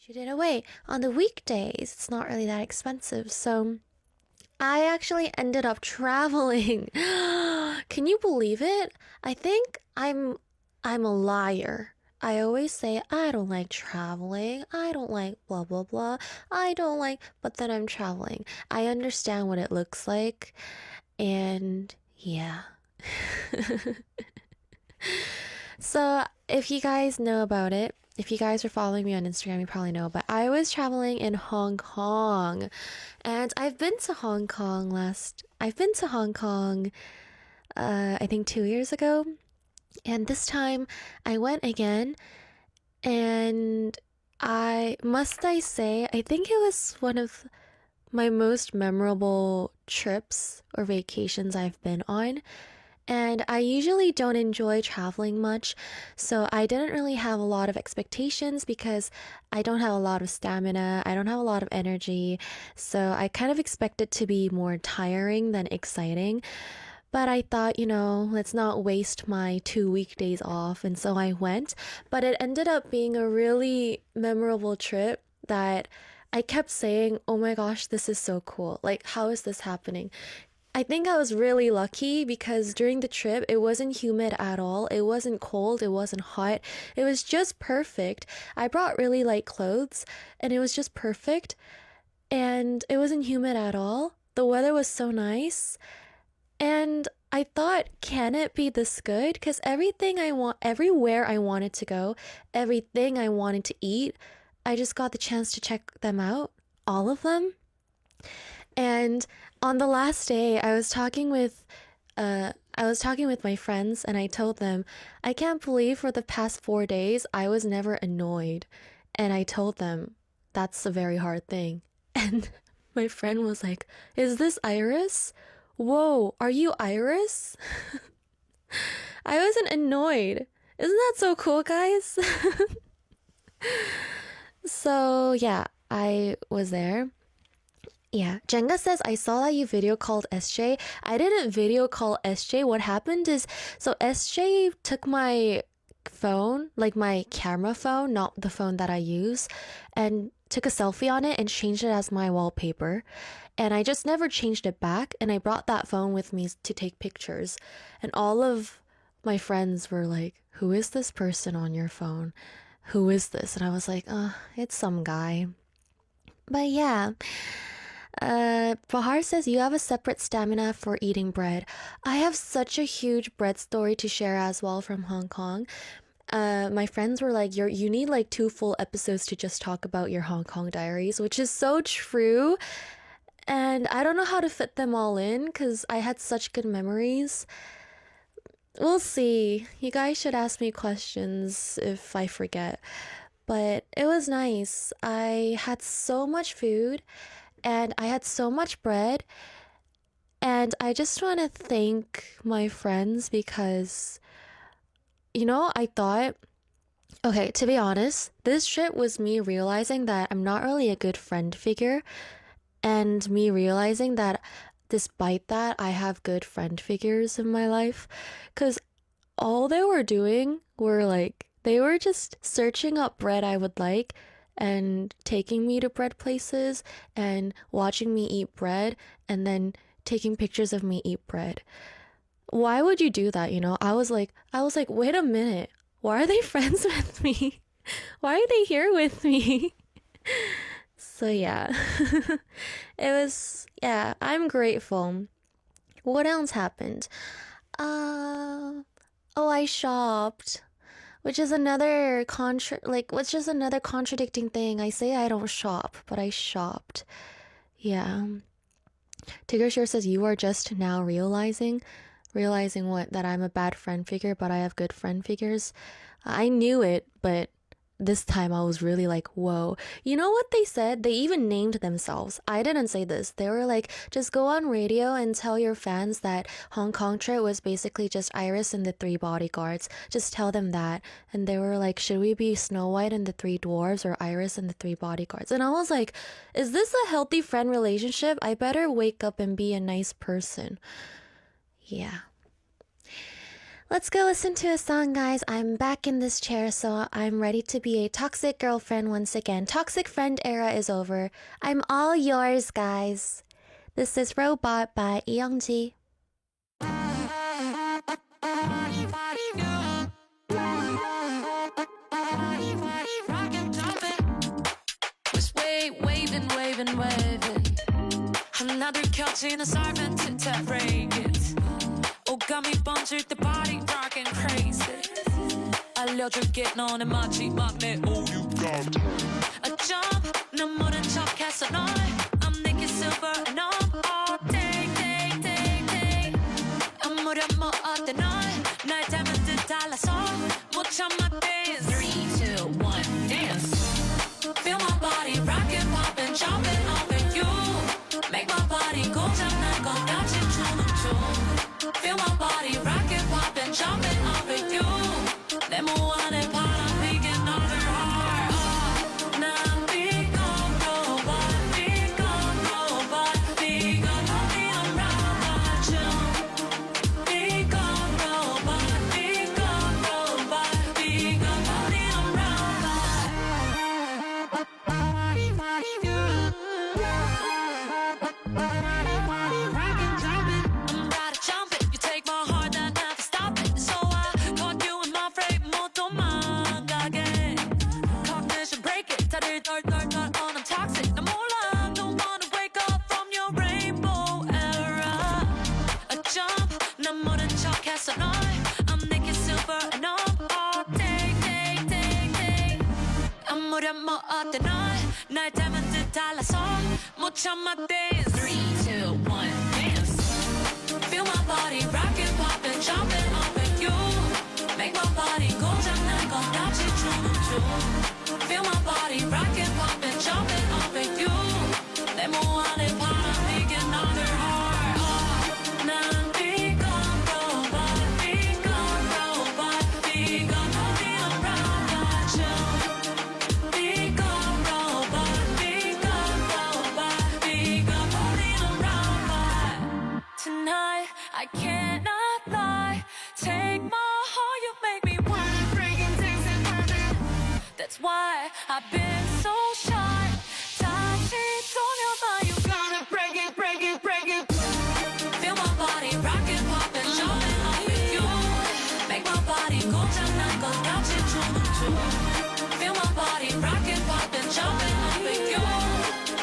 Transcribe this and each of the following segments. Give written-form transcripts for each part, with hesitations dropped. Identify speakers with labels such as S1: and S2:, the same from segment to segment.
S1: She did away. On the weekdays, it's not really that expensive. So I actually ended up traveling. Can you believe it? I think I'm a liar. I always say I don't like traveling. I don't like blah blah blah. I don't like, but then I'm traveling. I understand what it looks like, and yeah. So, if you guys know about it, if you guys are following me on Instagram, you probably know, but I was traveling in Hong Kong. And I've been to Hong Kong, I think 2 years ago. And this time I went again. And I say, I think it was one of my most memorable trips or vacations I've been on. And I usually don't enjoy traveling much, so I didn't really have a lot of expectations because I don't have a lot of stamina, I don't have a lot of energy, so I kind of expect it to be more tiring than exciting. But I thought, let's not waste my 2 weekdays off, and so I went. But it ended up being a really memorable trip that I kept saying, oh my gosh, this is so cool. Like, how is this happening? I think I was really lucky because during the trip, it wasn't humid at all. It wasn't cold. It wasn't hot. It was just perfect. I brought really light clothes and it was just perfect. And it wasn't humid at all. The weather was so nice. And I thought, can it be this good? Because everywhere I wanted to go, everything I wanted to eat, I just got the chance to check them out. All of them. And on the last day, I was talking with my friends and I told them, I can't believe for the past 4 days I was never annoyed. And I told them that's a very hard thing. And my friend was like, is this Iris? Whoa, are you Iris? I wasn't annoyed. Isn't that so cool, guys? So yeah, I was there. Yeah, Jenga says, I saw that you video called SJ. I didn't video call SJ. What happened is, so SJ took my phone, like my camera phone, not the phone that I use, and took a selfie on it and changed it as my wallpaper. And I just never changed it back. And I brought that phone with me to take pictures. And all of my friends were like, who is this person on your phone? Who is this? And I was like, it's some guy. But yeah. Bahar says you have a separate stamina for eating bread. I have such a huge bread story to share as well from Hong Kong. My friends were like, you need like 2 full episodes to just talk about your Hong Kong diaries, which is so true. And I don't know how to fit them all in because I had such good memories. We'll see. You guys should ask me questions if I forget. But it was nice. I had so much food and I had so much bread. And I just want to thank my friends because, I thought, okay, to be honest, this trip was me realizing that I'm not really a good friend figure. And me realizing that despite that, I have good friend figures in my life. Because all they were doing were like, they were just searching up bread I would like and taking me to bread places and watching me eat bread and then taking pictures of me eat bread. Why would you do that, I was like, wait a minute. Why are they friends with me? Why are they here with me? So yeah. I'm grateful. What else happened? Oh, I shopped. Which is another contradicting thing. I say I don't shop, but I shopped. Yeah. Tigger Shore says you are just now realizing what? That I'm a bad friend figure, but I have good friend figures. I knew it, but this time I was really like, whoa. You know what they said? They even named themselves. I didn't say this. They were like, just go on radio and tell your fans that Hong Kong trip was basically just Iris and the three bodyguards. Just tell them that. And they were like, should we be Snow White and the three dwarves or Iris and the three bodyguards? And I was like, is this a healthy friend relationship? I better wake up and be a nice person. Yeah. Let's go listen to a song, guys. I'm back in this chair, so I'm ready to be a toxic girlfriend once again. Toxic friend era is over. I'm all yours, guys. This is Robot by Youngji.
S2: Waving. 하나둘 켜지는 삶은 tit-tat-rayget 오감이 번질 때 body rockin' crazy 알려줄게 너네 마지막 내 all you got A jump 눈물은 척했어 널 I'm naked silver and I'm all day 아무렴 뭐 어때 널 닮은 듯 달라서 못 참아 dance 3, 2, 1 dance Feel my body rockin' poppin' jumping over you Make my body go 장난 것 같이 춤을 춰 Feel my body rockin' poppin' jumping over you 내 몸 안에 바람 피게 너를 heart 난 become robot become robot become only a robot become robot become robot become only a robot I'm about to jump it. You take my heart and never stop it. So I caught you in my frame. 못 도망가게. Cognition break it. 다들 덜 on I'm toxic. 난 몰라. Don't wanna wake up from your rainbow era. A jump. 난 모른 척했어 널. I'm naked silver and I'm all day. 아무렴 뭐 어때 날 닮은 듯 달라서 못 참아 dance 3, 2, 1 dance Feel my body rockin' poppin' jumping over you Make my body go 장난 것 같이 춤을 춰 Feel my body rockin' poppin' jumping over you 내 몸 안에 바람 피게 너를 heart 난 become robot become robot become only a robot become robot become only a robot Tonight I cannot lie Take my heart you make me wanna break and dance and burn it That's why I've been so shy 다시 돌려봐 You gotta break it Feel my body rockin' poppin' jumping up with you Make my body go 장난 것 같이 춤을 춰 Feel my body rockin' poppin' jumping up with you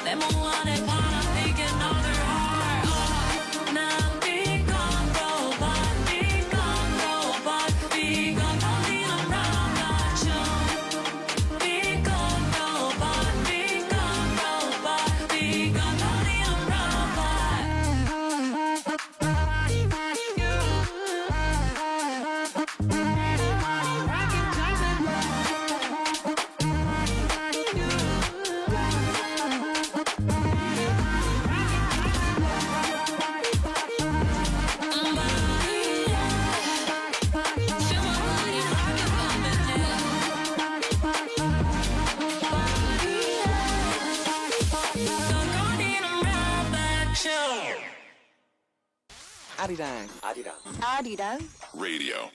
S2: 내 몸 안에 바람 피게 너를 heart 난 become robot become only a robot become robot become only a
S3: Arirang.
S4: Radio.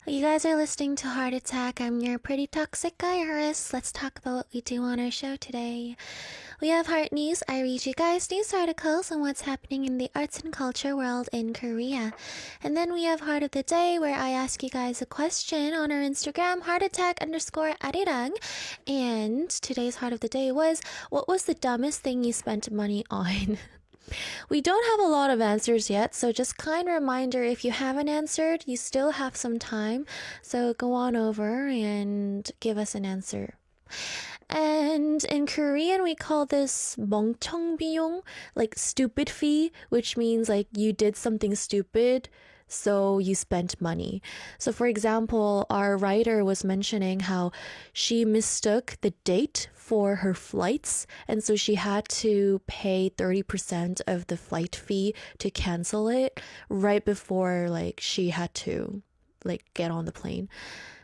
S1: You guys are listening to Heart Attack. I'm your pretty toxic guy, Iris. Let's talk about what we do on our show today. We have Heart News. I read you guys news articles on what's happening in the arts and culture world in Korea. And then we have Heart of the Day, where I ask you guys a question on our Instagram, heartattack_Arirang. And today's Heart of the Day was, what was the dumbest thing you spent money on? We don't have a lot of answers yet, so just kind reminder, if you haven't answered, you still have some time. So go on over and give us an answer. And in Korean, we call this 멍청비용, like stupid fee, which means like you did something stupid, so you spent money. So for example, our writer was mentioning how she mistook the date for her flights, and so she had to pay 30% of the flight fee to cancel it right before like she had to like get on the plane.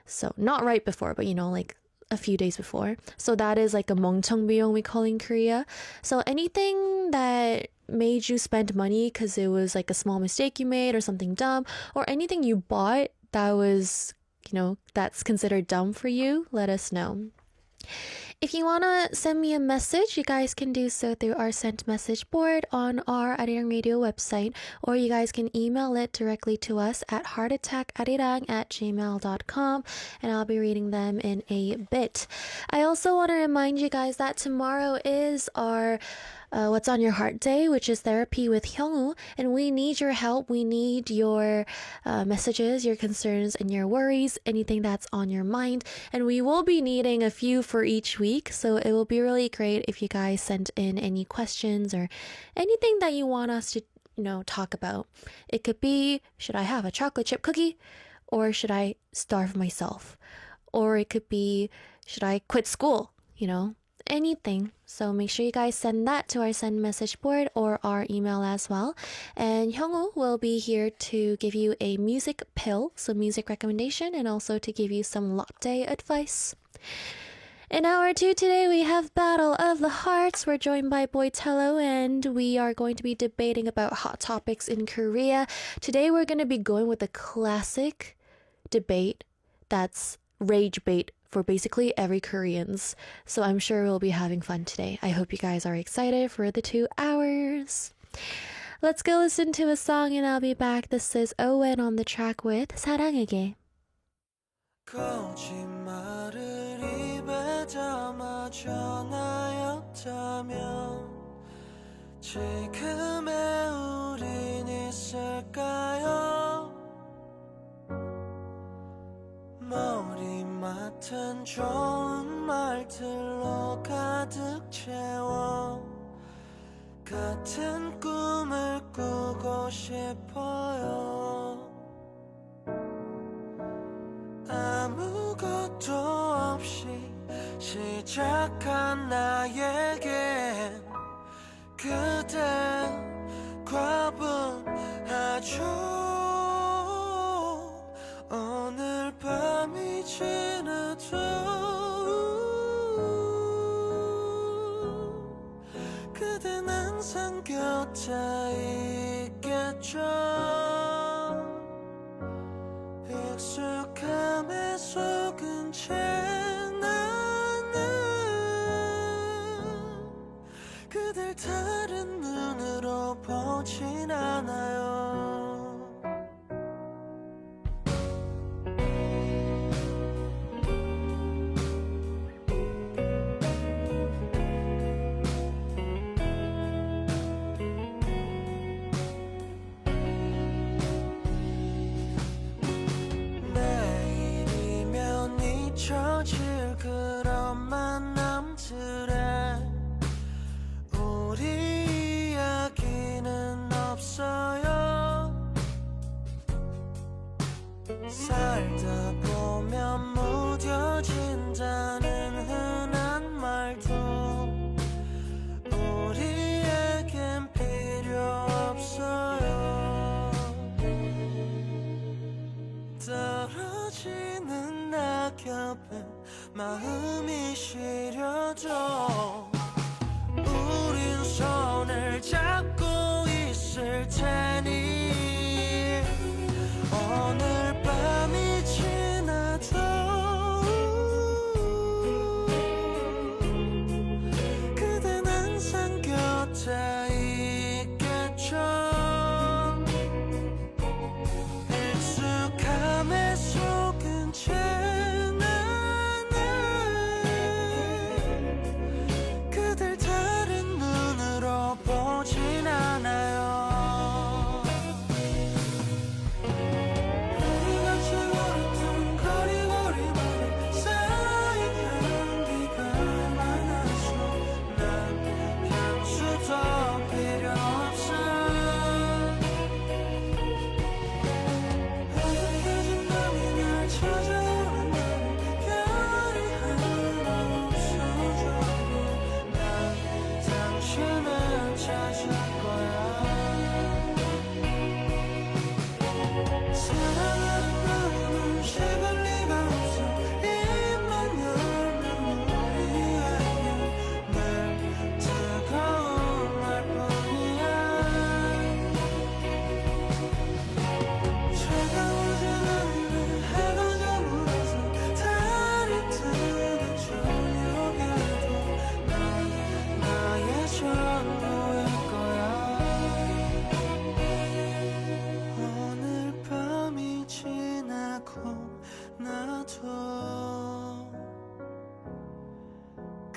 S1: So not right before, but like a few days before. So that is like a 멍청비용 we call in Korea. So anything that made you spend money because it was like a small mistake you made or something dumb, or anything you bought that was, that's considered dumb for you, let us know. If you want to send me a message, you guys can do so through our sent message board on our Arirang Radio website, or you guys can email it directly to us at heartattackarirang@gmail.com, and I'll be reading them in a bit. I also want to remind you guys that tomorrow is our What's on Your Heart Day, which is therapy with Hyungwoo, and we need your help. We need your messages, your concerns, and your worries, anything that's on your mind. And we will be needing a few for each week, so it will be really great if you guys send in any questions or anything that you want us to, talk about. It could be, should I have a chocolate chip cookie, or should I starve myself? Or it could be, should I quit school? Anything. So make sure you guys send that to our send message board or our email as well. And Hyungwoo will be here to give you a music pill, so music recommendation, and also to give you some latte advice. In hour 2 today, we have Battle of the Hearts. We're joined by Boitello, and we are going to be debating about hot topics in Korea. Today, we're going to be going with a classic debate that's rage bait for basically every Koreans. So I'm sure we'll be having fun today. I hope you guys are excited for the 2 hours. Let's go listen to a song and I'll be back. This is Owen on the track with 사랑에게.
S3: 거짓말을 입에 담아 전하였다면 지금의 우린 있을까요? 머리맡은 좋은 말들로 가득 채워 같은 꿈을 꾸고 싶어요. 아무것도 없이 시작한 나에겐 그댄 과분하죠. 오늘 밤이 지나도 그댄 항상 곁에 있겠죠. 익숙함에 속은 채 나는 그댈 다른 눈으로 보진 않아요. 잊혀질 그런 만남들에 우리 이야기는 없어요.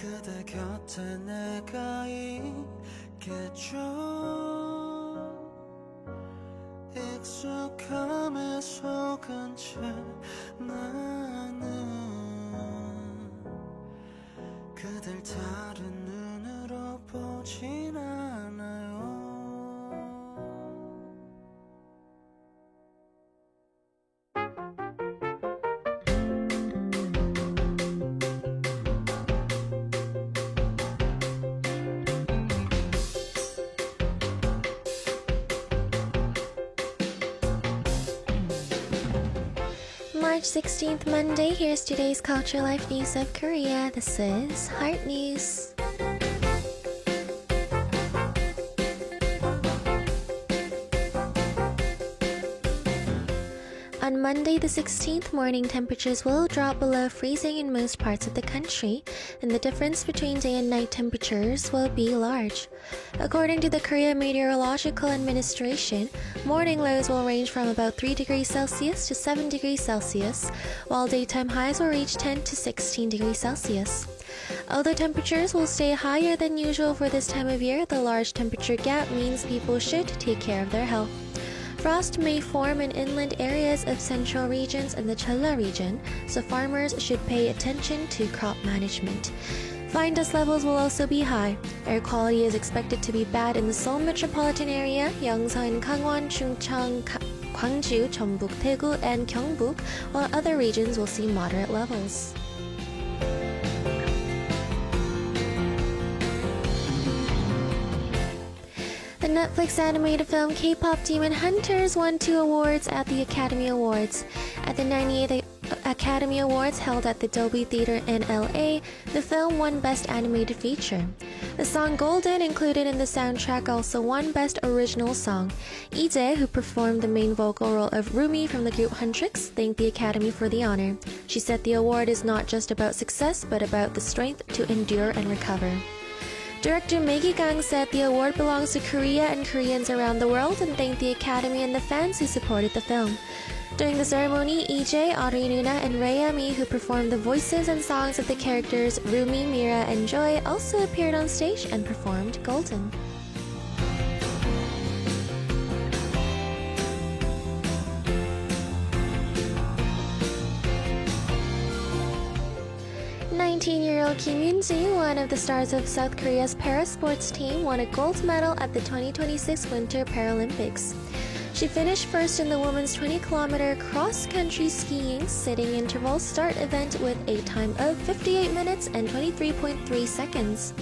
S3: 그대 곁에 내가 있겠죠. 익숙함에 속은 채 나는 그댈 다른 눈으로 보진 않아요.
S1: March 16th, Monday. Here's today's Culture Life News of Korea. This is Heart News. On Monday the 16th, morning temperatures will drop below freezing in most parts of the country, and the difference between day and night temperatures will be large. According to the Korea Meteorological Administration, morning lows will range from about 3 degrees Celsius to 7 degrees Celsius, while daytime highs will reach 10 to 16 degrees Celsius. Although temperatures will stay higher than usual for this time of year, the large temperature gap means people should take care of their health. Frost may form in inland areas of central regions and the Jeolla region, so farmers should pay attention to crop management. Fine dust levels will also be high. Air quality is expected to be bad in the Seoul metropolitan area, Yongsan, Gangwon, Chungcheong, Gwangju, Jeonbuk, Daegu, and Gyeongbuk, while other regions will see moderate levels. The Netflix animated film K-pop Demon Hunters won 2 awards at the Academy Awards. At the 98th Academy Awards held at the Dolby Theater in LA, the film won Best Animated Feature. The song Golden, included in the soundtrack, also won Best Original Song. Lee Jae, who performed the main vocal role of Rumi from the group Huntrix, thanked the Academy for the honor. She said the award is not just about success, but about the strength to endure and recover. Director Maggie Gang said the award belongs to Korea and Koreans around the world and thanked the Academy and the fans who supported the film. During the ceremony, EJ, Audrey Nuna, and Rhea Mi, who performed the voices and songs of the characters Rumi, Mira, and Joy, also appeared on stage and performed Golden. "19-year-old Kim Yoon-ji, one of the stars of South Korea's parasports team, won a gold medal at the 2026 Winter Paralympics. She finished first in the women's 20-kilometer cross-country skiing sitting interval start event with a time of 58 minutes and 23.3 seconds.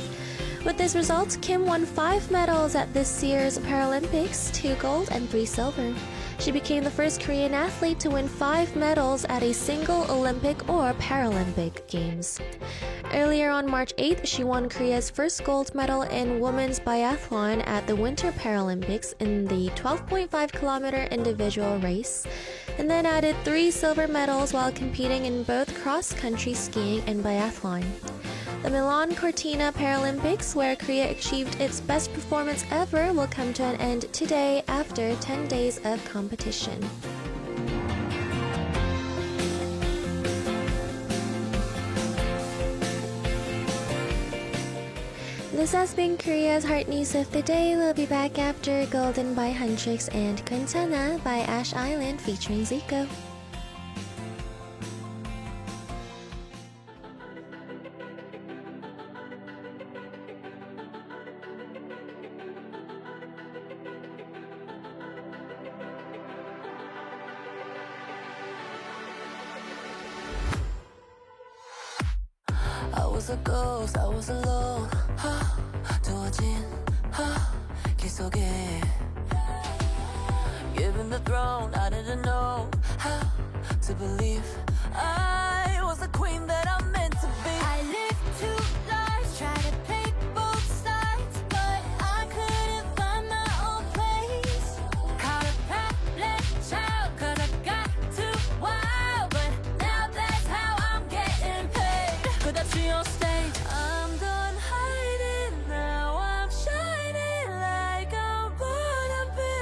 S1: With this result, Kim won 5 medals at this year's Paralympics, 2 gold and 3 silver. She became the first Korean athlete to win 5 medals at a single Olympic or Paralympic Games. Earlier on March 8th, she won Korea's first gold medal in women's biathlon at the Winter Paralympics in the 12.5-kilometer individual race, and then added 3 silver medals while competing in both cross-country skiing and biathlon. The Milan Cortina Paralympics, where Korea achieved its best performance ever, will come to an end today after 10 days of competition. This has been Korea's Heart News of the Day. We'll be back after Golden by Huntrix and Quintana by Ash Island featuring Zico.
S2: I was a ghost, I was alone. 두어진 길 속에 given the throne, I didn't know how to believe I was the queen that I'm meant to be. I lived 2 lives, tried to play both sides, but I couldn't find my own place. Caught a prattling child, 'cause I got too wild, but now that's how I'm getting paid. 끝없이 on stage, I'm done hiding, now I'm shining like I'm born to be.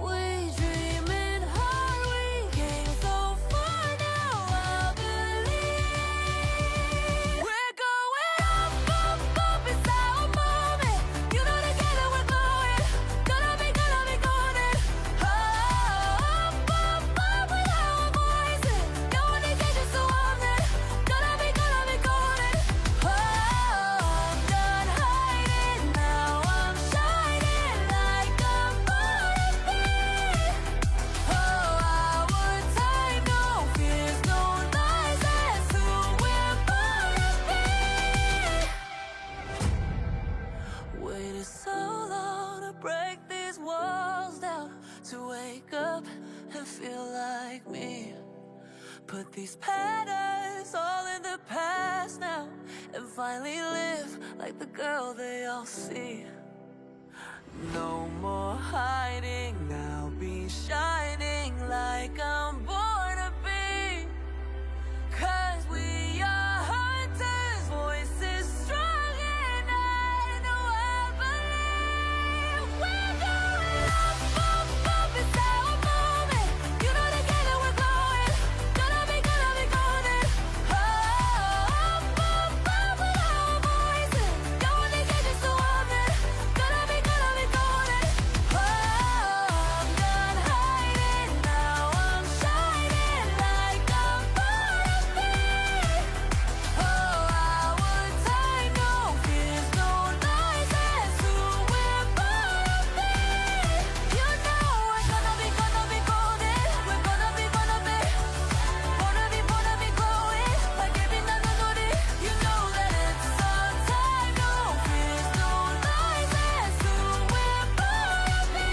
S2: We dreaming hard, we came so far, now I believe. put these patterns all in the past now and finally live like the girl they all see. No more hiding, I'll be shining like I'm born to be. 'Cause we are hunters, voices strong, and I know I believe we're going up, up, up, it's our moment. You know together we're glowing, gonna be golden. Oh, up, up, up with our voices, going to get just a woman, gonna be golden. Oh, I'm done hiding, now I'm shining like I'm born to be. Oh, our time, no fears, no lies, that's who we're born to be. You know we're gonna be golden. We're gonna be glowing like every night we got it. You know that it's our time, no fears, no lies, that's who we're born to be.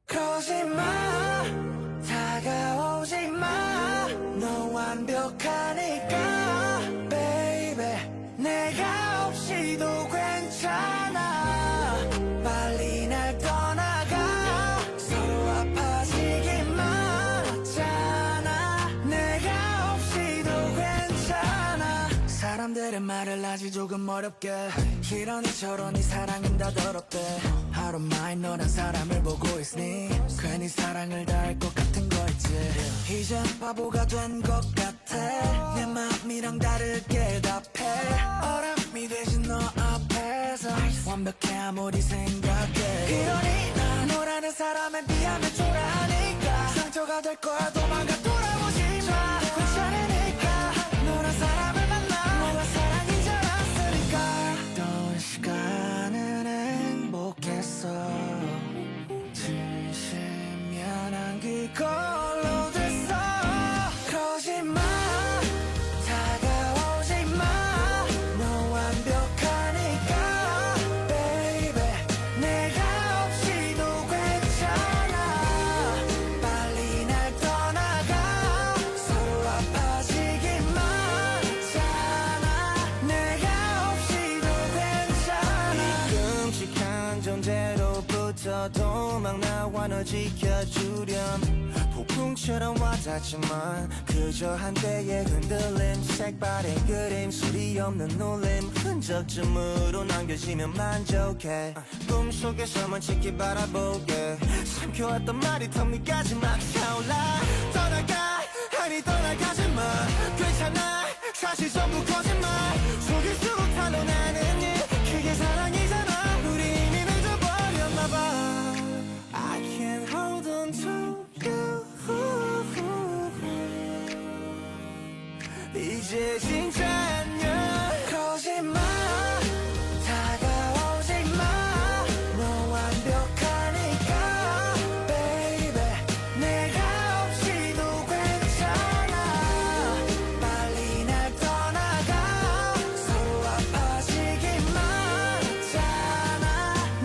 S3: 그러지 마 다가오지 마 너 완벽하니까 baby 내가 없이도 괜찮아 빨리 날 떠나가 서로 아파지기만 하잖아 내가 없이도 괜찮아 사람들의 말을 아직 조금 어렵게 이러니 저러니 사랑은 다 더럽대 I don't mind 너란 사람을 보고 있으니 괜히 사랑을 다할 것 같은 거 있지 이젠 바보가 된 것 같아 내 마음이랑 다르게 답해 어람이 되진 너 앞에서 완벽해 아무리 생각해 이러니 난 너라는 사람에 비하면 초라하니까 상처가 될 거야 도망가 돌아오지 마 괜찮으니까 너란 사람을 만나 너와 사랑인 줄 알았으니까 어떤 시간은 행복했어 진심면 안기걸로 됐어 그러지 마 다가오지 마너 완벽하니까 baby 내가 없이도 괜찮아 빨리 날 떠나가 서로 아파지기만 하잖아 내가 없이도 괜찮아 이 끔찍한 존재로부터 도망 나와 널 지켜주렴 폭풍처럼 와닿지만 그저 한때의 흔들림 색바랜 그림 소리 없는 놀림 흔적쯤으로 남겨지면 만족해 꿈속에서만 지키 바라보게 삼켜왔던 말이 턱 위까지 막 차올라 떠나가 아니 떠나가지 마 괜찮아 사실 전부 거짓말 속일수록 탄로나는 일 그게 사랑이잖아 우리 이미 늦어버렸나봐 I can't hold on to you 이제 진짜 안녕 그러지 마 다가오지 마너 완벽하니까 baby 내가 없이도 괜찮아 빨리 날 떠나가 서로 아파지기만 하잖아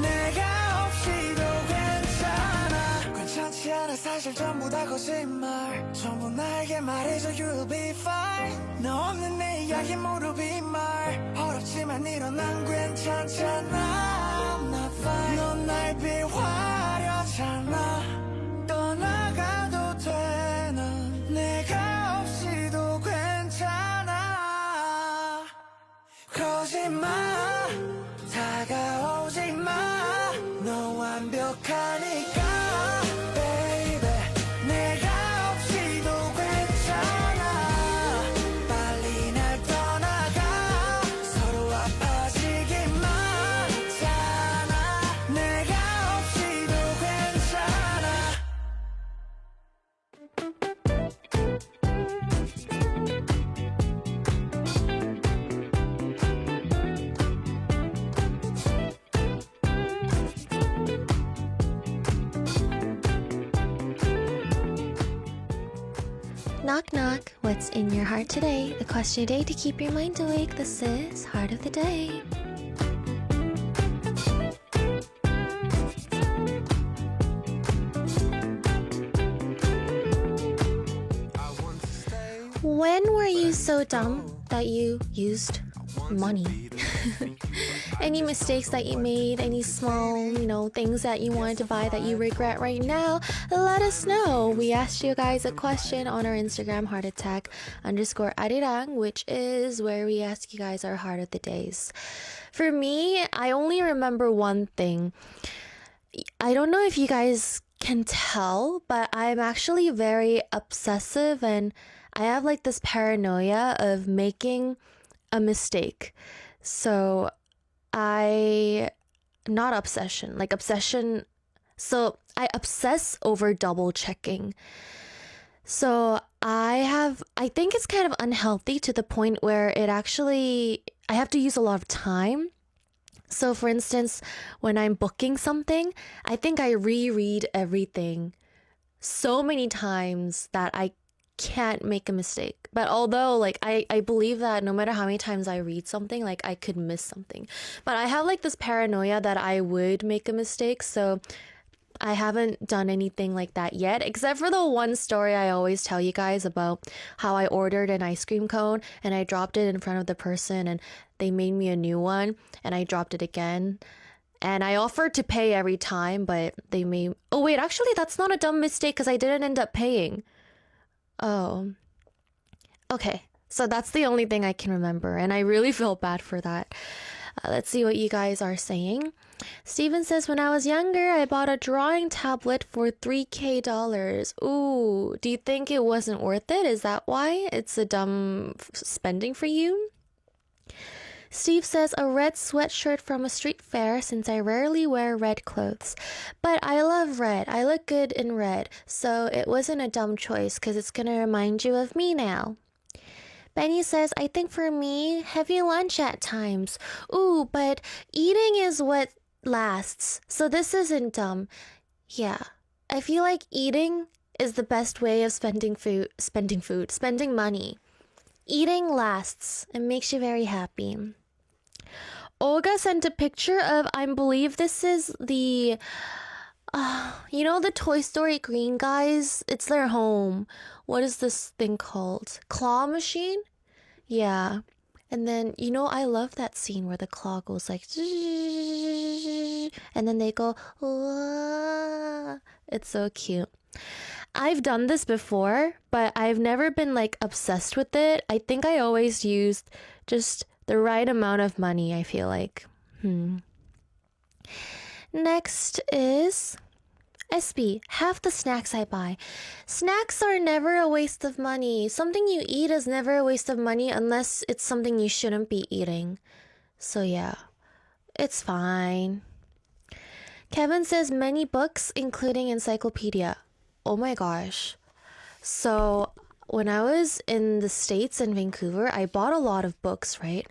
S3: 내가 없이도 괜찮아 괜찮지 않아 사실 전부 다 거짓말 전부 나에게 말해줘 you'll be fine 너 없는 내 이야기 모두 빈말 어렵지만 일어난 괜찮잖아 I'm not fine 넌 날 비화려잖아 떠나가도 돼 난 내가 없이도 괜찮아 그러지 마 다가오지 마너 완벽하니까 baby 내가 없이도 괜찮아 빨리 날 떠나가 서로 아파지기만 하잖아 내가 없이도 괜찮아
S1: Knock knock, what's in your heart today? The question of the day to keep your mind awake. This is Heart of the Day. When were you so dumb that you used money? Any mistakes that you made, any small, things that you wanted to buy that you regret right now, let us know. We asked you guys a question on our Instagram, heartattack_Arirang, which is where we ask you guys our heart of the days. For me, I only remember one thing. I don't know if you guys can tell, but I'm actually very obsessive and I have like this paranoia of making a mistake. So not obsession, like obsession. So I obsess over double checking. So I think it's kind of unhealthy to the point where I have to use a lot of time. So for instance, when I'm booking something, I think I reread everything so many times that I can't make a mistake. But although I believe that no matter how many times I read something, like I could miss something. But I have like this paranoia that I would make a mistake, so I haven't done anything like that yet, except for the one story I always tell you guys about how I ordered an ice cream cone and I dropped it in front of the person and they made me a new one and I dropped it again. And I offered to pay every time, but oh wait, actually that's not a dumb mistake because I didn't end up paying. Oh. Okay, so that's the only thing I can remember, and I really feel bad for that. Let's see what you guys are saying. Steven says, when I was younger, I bought a drawing tablet for $3,000. Ooh, do you think it wasn't worth it? Is that why it's a dumb spending for you? Steve says, a red sweatshirt from a street fair since I rarely wear red clothes. But I love red. I look good in red. So it wasn't a dumb choice because it's going to remind you of me now. Benny says, I think for me, heavy lunch at times. Ooh, but eating is what lasts. So this isn't dumb. Yeah. I feel like eating is the best way of spending money. Eating lasts and makes you very happy. Olga sent a picture of, I believe this is the, the Toy Story green guys? It's their home. What is this thing called? Claw machine? Yeah. And then, I love that scene where the claw goes like, and then they go, wah. It's so cute. I've done this before, but I've never been like obsessed with it. I think I always used just the right amount of money, I feel like. Next is SB, half the snacks I buy. Snacks are never a waste of money. Something you eat is never a waste of money unless it's something you shouldn't be eating. So yeah, it's fine. Kevin says many books, including encyclopedia. Oh my gosh. So when I was in the States in Vancouver, I bought a lot of books, right?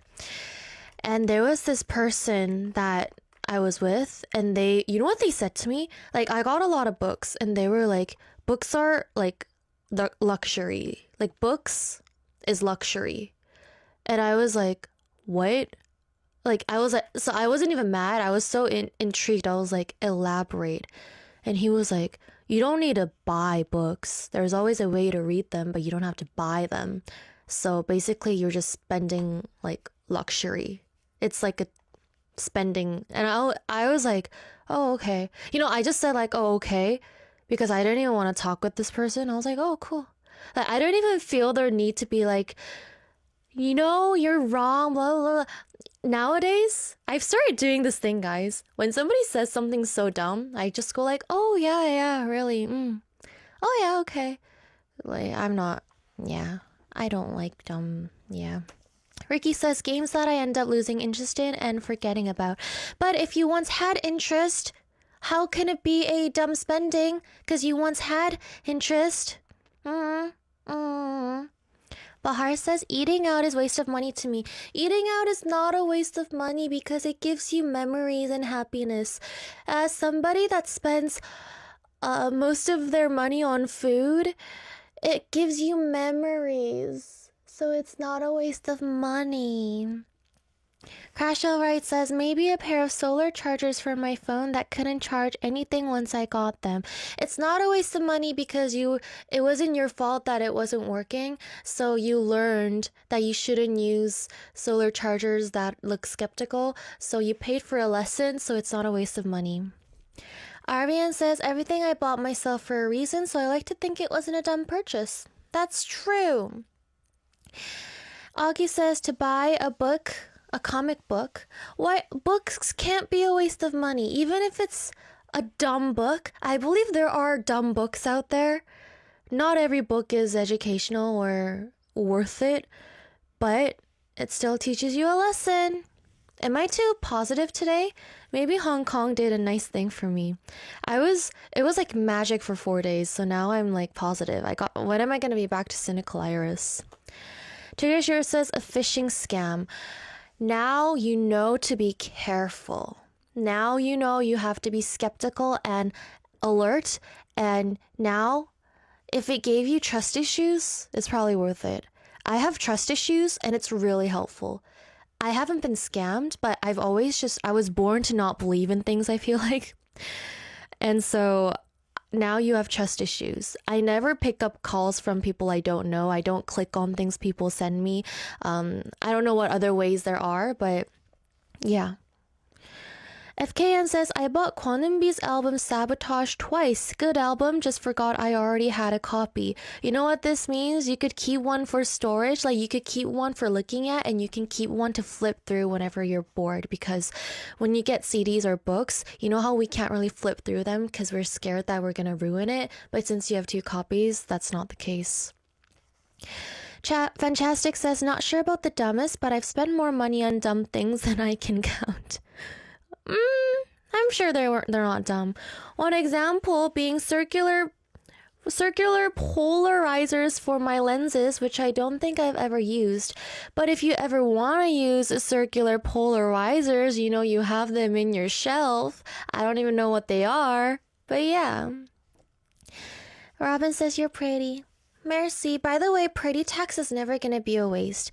S1: And there was this person that I was with, and you know what they said to me? Like, I got a lot of books, and they were like, books are like the luxury. Like, books is luxury. And I was like, what? Like, I was like, so I wasn't even mad. I was so intrigued. I was like, elaborate. And he was like, you don't need to buy books. There's always a way to read them, but you don't have to buy them. So basically, you're just spending like luxury. It's like a spending. And I was like, oh, okay. I just said like, oh, okay. Because I didn't even want to talk with this person. I was like, oh, cool. Like, I don't even feel the need to be like, you're wrong, blah, blah, blah. Nowadays, I've started doing this thing, guys. When somebody says something so dumb, I just go like, oh, yeah, really. Oh, yeah, okay. Like, I don't like dumb, yeah. Ricky says, games that I end up losing interest in and forgetting about. But if you once had interest, how can it be a dumb spending? Because you once had interest. Bahar says, eating out is waste of money to me. Eating out is not a waste of money because it gives you memories and happiness. As somebody that spends most of their money on food, It gives you memories, so it's not a waste of money. Crashell Wright says, maybe a pair of solar chargers for my phone that couldn't charge anything once I got them. It's not a waste of money because it wasn't your fault that it wasn't working, so you learned that you shouldn't use solar chargers that look skeptical, so you paid for a lesson, so it's not a waste of money. Arvian says, everything I bought myself for a reason, so I like to think it wasn't a dumb purchase. That's true. Augie says, to buy a comic book. Why, books can't be a waste of money, even if it's a dumb book. I believe there are dumb books out there. Not every book is educational or worth it, but it still teaches you a lesson. Am I too positive today? Maybe Hong Kong did a nice thing for me. It was like magic for 4 days, so now I'm like positive. When am I gonna be back to cynical Iris? Trader says, a phishing scam. Now you know to be careful. Now you know you have to be skeptical and alert. And now, if it gave you trust issues, it's probably worth it. I have trust issues and it's really helpful. I haven't been scammed, but I was born to not believe in things, I feel like. And so now you have trust issues. I never pick up calls from people I don't know. I don't click on things people send me. I don't know what other ways there are, but yeah. FKN says, I bought Kwanimbi's album Sabotage twice. Good album, just forgot I already had a copy. You know what this means? You could keep one for storage, like you could keep one for looking at, and you can keep one to flip through whenever you're bored, because when you get CDs or books, you know how we can't really flip through them because we're scared that we're gonna ruin it, but since you have 2 copies, that's not the case. Fantastic says, not sure about the dumbest, but I've spent more money on dumb things than I can count. I'm sure they're not dumb. One example being circular polarizers for my lenses, which I don't think I've ever used. But if you ever want to use circular polarizers, you know you have them in your shelf. I don't even know what they are, but yeah. Robin says, you're pretty. Merci. By the way, pretty tax is never gonna be a waste.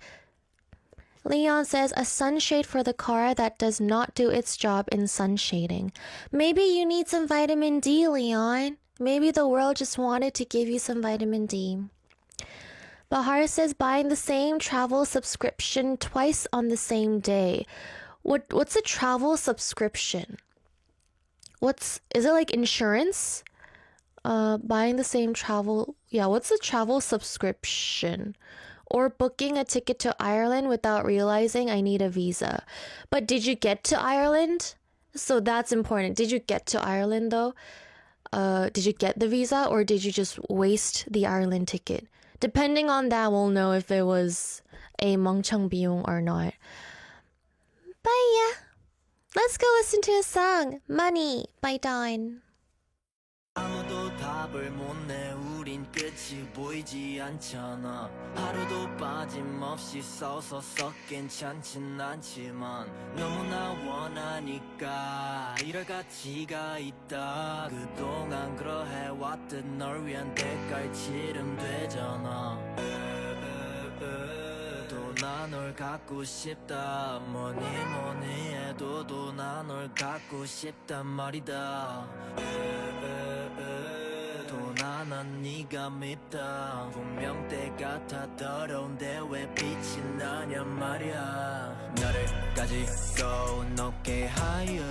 S1: Leon says, a sunshade for the car that does not do its job in sunshading. Maybe you need some vitamin D, Leon. Maybe the world just wanted to give you some vitamin D. Bahar says, buying the same travel subscription twice on the same day. What's a travel subscription? Is it like insurance? Buying the same travel... Yeah, what's a travel subscription? Or booking a ticket to Ireland without realizing I need a visa. But did you get to Ireland? So that's important. Did you get to Ireland though? Did you get the visa or did you just waste the Ireland ticket? Depending on that, we'll know if it was a 멍청 비용 or not. But yeah, let's go listen to a song. Money by Dawn.
S3: 아무도 답을 못 내 우린 끝이 보이지 않잖아 하루도 빠짐없이 싸워서 괜찮진 않지만 너무나 원하니까 이럴 가치가 있다 그동안 그러해왔듯 널 위한 대가를 치르면 되잖아 또 나 널 갖고 싶다 뭐니 해도 나 널 갖고 싶단 말이다 난 네가 밉다 분명 때가 다 더러운데 왜 빛이 나냔 말이야 너를 가지고 높게 하여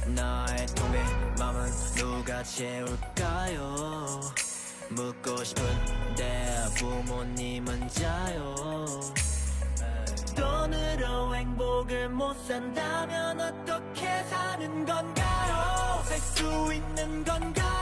S3: 나의 통배 맘은 누가 채울까요 묻고 싶은데 부모님은 자요 돈으로 행복을 못 산다면 어떻게 사는 건가요 살 수 있는 건가요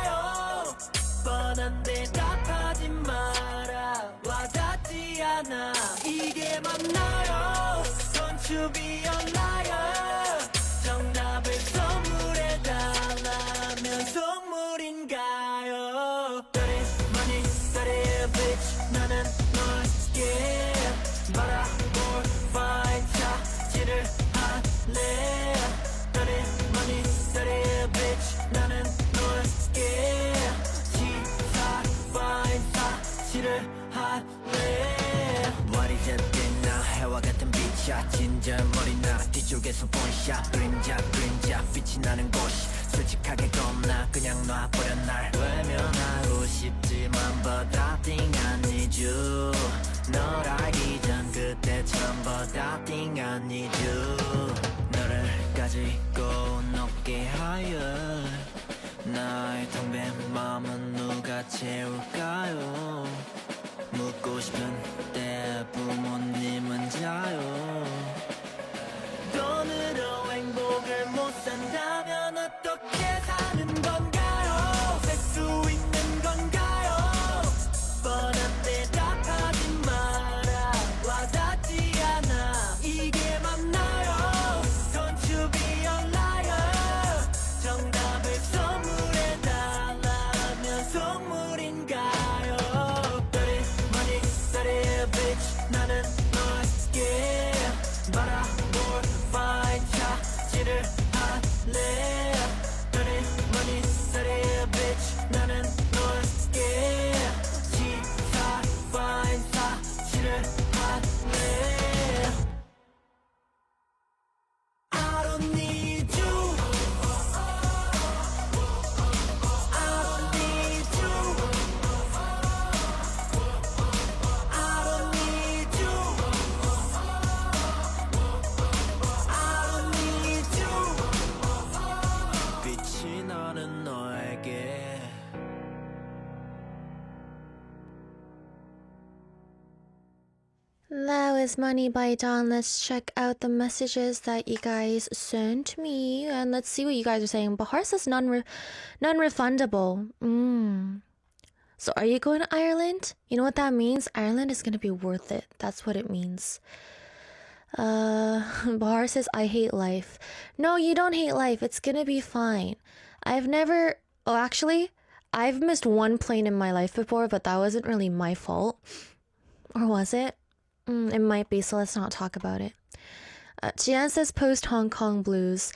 S3: 뻔한데 답하지 마라 와닿지 않아 이게 맞나요 Don't you be a liar 정답을 선물해달라면 속물인가요 Dirty money, dirty bitch 나는 널 yeah 바라볼 fine 찾지를 않래 Dirty money, dirty bitch 나는 널 yeah fine 같은 빛이야 진절머리 나 뒤쪽에서 본샷 그림자 빛이 나는 곳이 솔직하게 겁나 그냥 놔버려 날 외면하고 싶지만 But I think I need you 널 알기 전 그때처럼 But I think I need you 너를 가지고 높게 higher 나의 텅 빈 마음은 누가 채울까요 묻고 싶은 때 부모님은 자요 돈으로 행복을 못 산다면 어떻게 사는 건가요 살 수 있는 건가요 뻔한 대답하지 마라 와닿지 않아 이게 맞나요 Don't you be a liar 정답을 선물해달라면 속물인가요 Dirty money, dirty bitch 나는 너에게 바라볼 fine 차지를 할래 Dirty money, dirty bitch 나는 너에게 지사 fine 사치를 할래 I don't need you I don't need you I don't need you I don't need you 빛이 나는 너에게
S1: That was Money by Dawn. Let's check out the messages that you guys sent me and let's see what you guys are saying. Bahar says non-refundable. So are you going to Ireland? You know what that means? Ireland is going to be worth it. That's what it means. Bahar says, I hate life. No, you don't hate life. It's going to be fine. I've missed one plane in my life before, but that wasn't really my fault. Or was it? It might be, so let's not talk about it. Jian says post Hong Kong blues.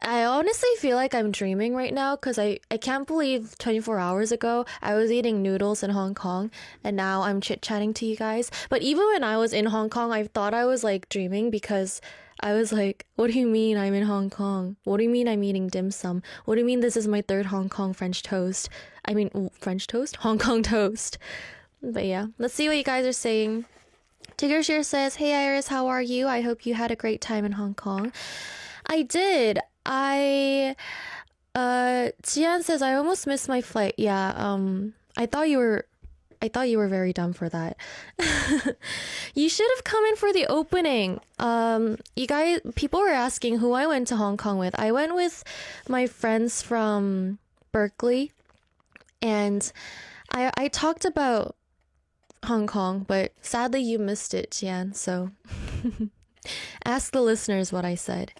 S1: I honestly feel like I'm dreaming right now because I can't believe 24 hours ago I was eating noodles in Hong Kong and now I'm chit-chatting to you guys. But even when I was in Hong Kong, I thought I was like dreaming because I was like, what do you mean I'm in Hong Kong? What do you mean I'm eating dim sum? What do you mean this is my third Hong Kong French toast? I mean, French toast? Hong Kong toast. But yeah, let's see what you guys are saying. Tiggershire says, hey Iris, how are you? I hope you had a great time in Hong Kong. I did. Jian says, I almost missed my flight. Yeah, I thought you were very dumb for that. You should have come in for the opening. You guys, people were asking who I went to Hong Kong with. I went with my friends from Berkeley, and I talked about Hong Kong, but sadly you missed it, Jian, so ask the listeners what I said.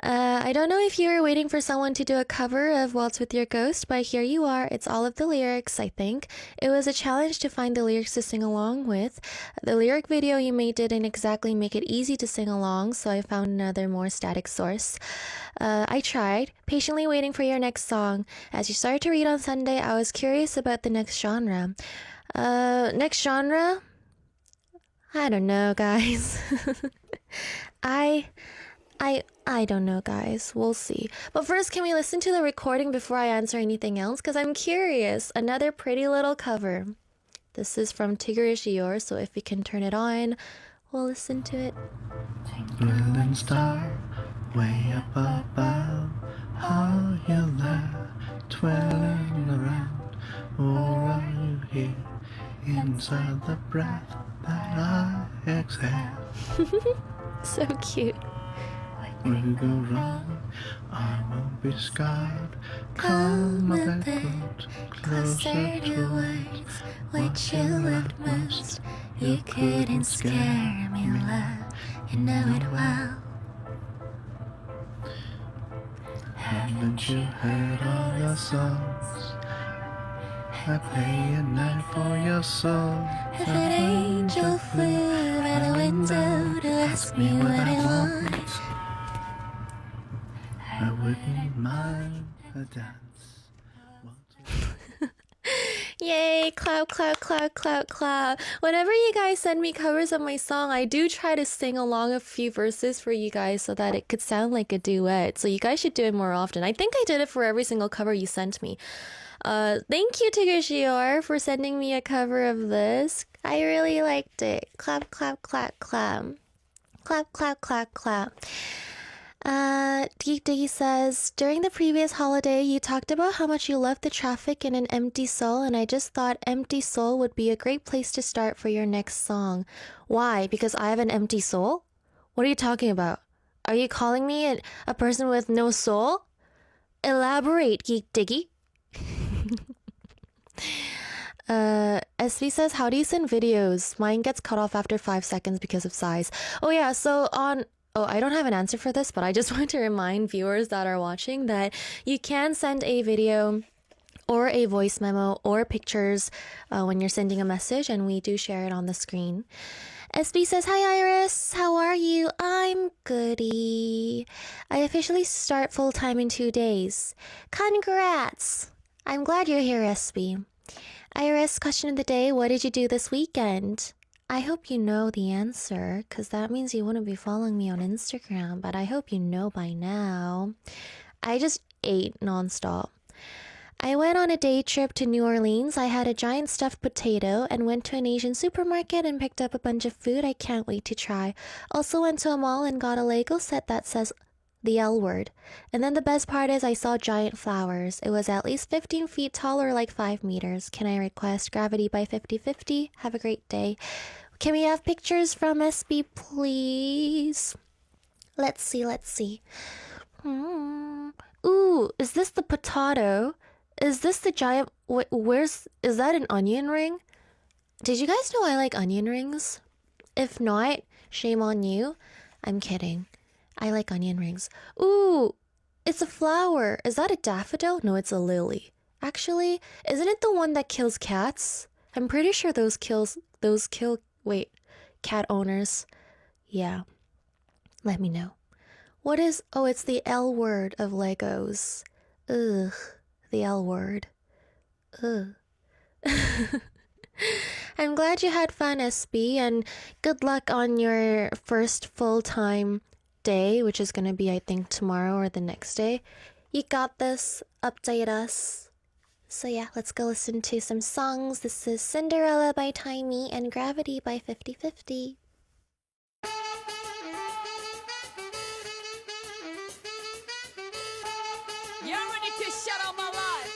S1: I don't know if you were waiting for someone to do a cover of Waltz with Your Ghost, but here you are. It's all of the lyrics, I think. It was a challenge to find the lyrics to sing along with. The lyric video you made didn't exactly make it easy to sing along, so I found another more static source. I tried, patiently waiting for your next song. As you started to read on Sunday, I was curious about the next genre. Next genre? I don't know, guys. I don't know, guys. We'll see. But first, can we listen to the recording before I answer anything else? Because I'm curious. Another pretty little cover. This is from Tiggerish Eeyore, so if we can turn it on, we'll listen to it.
S4: Brilliant star, way up above, how you lie, twirling around, or are you here, inside the breath that I exhale?
S1: So cute.
S4: We go wrong, I won't be scarred. Come a bit closer towards what you loved most. You couldn't scare me, love, you know it well. Haven't you heard all your songs? I play a night for your soul.
S1: If an angel flew by the window to ask me what I want,
S4: I wouldn't mind a dance.
S1: Yay, clap, clap, clap, clap, clap. Whenever you guys send me covers of my song, I do try to sing along a few verses for you guys so that it could sound like a duet. So you guys should do it more often. I think I did it for every single cover you sent me. Thank you to Shior for sending me a cover of this. I really liked it. Clap, clap, clap, clap. Clap, clap, clap, clap. Geek Diggy says, during the previous holiday, you talked about how much you loved the traffic in an empty soul, and I just thought empty soul would be a great place to start for your next song. Why? Because I have an empty soul? What are you talking about? Are you calling me a person with no soul? Elaborate, Geek Diggy. SV says, how do you send videos? Mine gets cut off after 5 seconds because of size. Oh yeah, so I don't have an answer for this, but I just want to remind viewers that are watching that you can send a video or a voice memo or pictures when you're sending a message, and we do share it on the screen. SB says, hi Iris, how are you? I'm goody. I officially start full-time in 2 days. Congrats! I'm glad you're here, SB. Iris, question of the day, what did you do this weekend? I hope you know the answer, because that means you wouldn't be following me on Instagram, but I hope you know by now. I just ate nonstop. I went on a day trip to New Orleans. I had a giant stuffed potato and went to an Asian supermarket and picked up a bunch of food I can't wait to try. Also went to a mall and got a Lego set that says the L word. And then the best part is I saw giant flowers. It was at least 15 feet tall or like 5 meters. Can I request gravity by 50/50? Have a great day. Can we have pictures from SB, please? Let's see. Ooh, is this the potato? Is this the giant... is that an onion ring? Did you guys know I like onion rings? If not, shame on you. I'm kidding. I like onion rings. Ooh, it's a flower. Is that a daffodil? No, it's a lily. Actually, isn't it the one that kills cats? I'm pretty sure those kill cat owners. Yeah. Let me know. What is... Oh, it's the L word of Legos. Ugh. The L word. Ugh. I'm glad you had fun, SB, and good luck on your first full-time day, which is going to be, I think, tomorrow or the next day. You got this. Update us. So yeah, let's go listen to some songs. This is Cinderella by Timey and Gravity by 50/50.
S2: You're ready to shut out my life.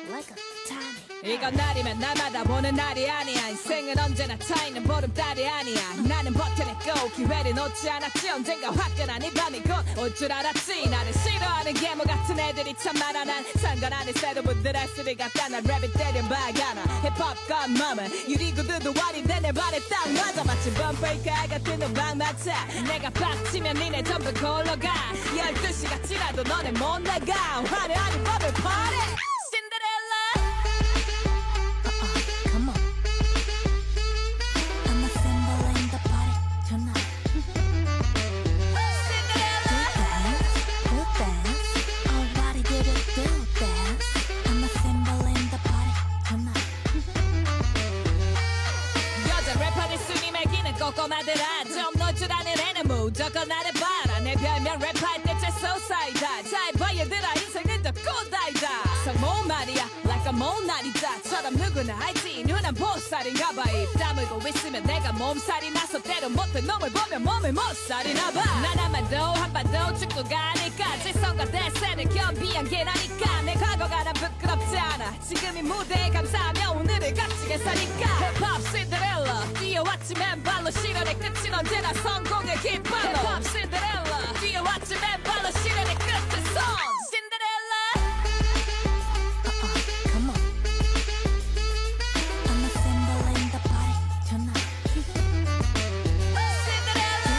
S1: Like a Timey.
S2: 이건 날이면 날마다 보는 날이 아니야. 인생은 언제나 차이는 보름달이 아니야. 나는 버텨냈고 기회를 놓지 않았지. 언젠가 화끈한 이 밤이 곧 올 줄 알았지. 나를 싫어하는 계모 같은 애들이 참 많아. 난 상관 안 해. 새로분들의 쓰리 같다. 난 랩을 때려박아나. 힙합과 맘은 유리구두도 와리대 내 발에 딱 맞아. 마치 범페이커 같은 음악 맞아. 내가 빡치면 니네 전부 골러가. 12시간치라도 너네 못 나가. 화려한 법을 party. 꼬꼬마들아 좀 놀 줄 아는 애는 무조건 나를 봐라 내 별명 랩할 때 재소사이다 잘 봐 얘들아 인생은 더 꽃다이다 성모 말이야 like a 모나리자처럼 누구나 알지 누난 보살인가 봐 입 다물고 있으면 내가 몸살이 나서 때로 못된 놈을 보면 몸을 못 살이나 봐난 한 번도 죽고 가니까 지성과 대세를 겸비한 게라니까 내 과거가 난 부끄럽지 않아 지금 이 무대에 감사하며 오늘을 값지게 사니까 힙합 신데렐라 뛰어왔지 맨발로 시련의 끝은 언제나 성공의 깃발로 힙합 신데렐라 뛰어왔지 맨발로 시련의 끝은 성 신데렐라
S3: Come on. I'm a symbol in the party tonight.
S2: 신데렐라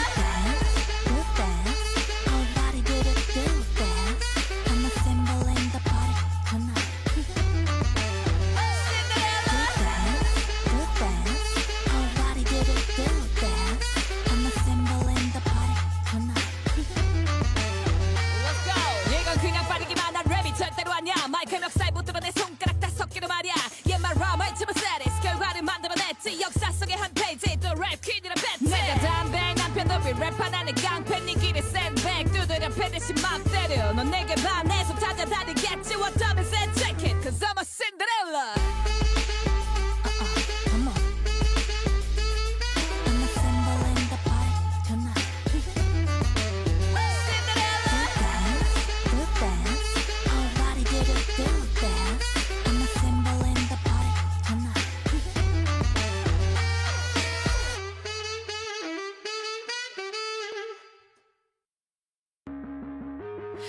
S3: Do dance. Everybody do dance. I'm a symbol in the party tonight.
S2: 신데렐라
S3: Do dance. Everybody do dance. I'm a symbol
S2: 너비 랩하라는 깡패 네 길에 샌백 두드려 패듯이 막 때려 넌 내게 반해서 찾아다니겠지 What up is that check it Cause I'm a Cinderella
S5: Come on. I'm a symbol in the party tonight.
S2: Cinderella
S5: Do dance. Whole body get it, do dance. I'm a symbol in the party tonight.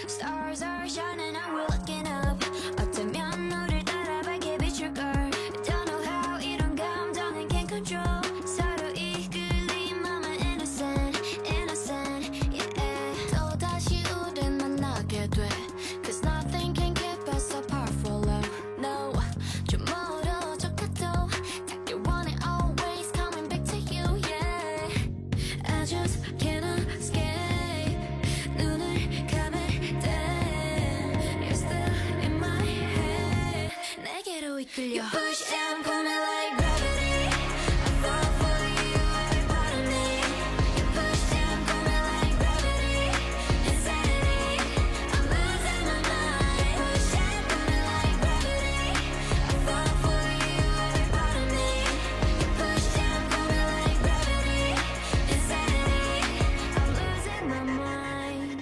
S5: Stars are shining and we're looking up. 어쩌면 너를 따라 밝게 비출 걸. Don't know how 이런 감정은 can't control. 서로 이끌린 맘은 innocent, innocent, yeah. 또 다시 우릴 만나게 돼. Cause nothing can keep us apart for love. No, 좀 멀어져 가도 딱 you want it always coming back to you, yeah. I just cannot escape. 눈을 감을 때 you're still in my head. 내게로 이끌려. You push and pull me like gravity. I fall for you every part of me. You push and pull me like gravity. Insanity. I'm losing my mind. Push and pull me like gravity. I fall for you every part of me. You push and pull me like gravity. Insanity. I'm losing my mind.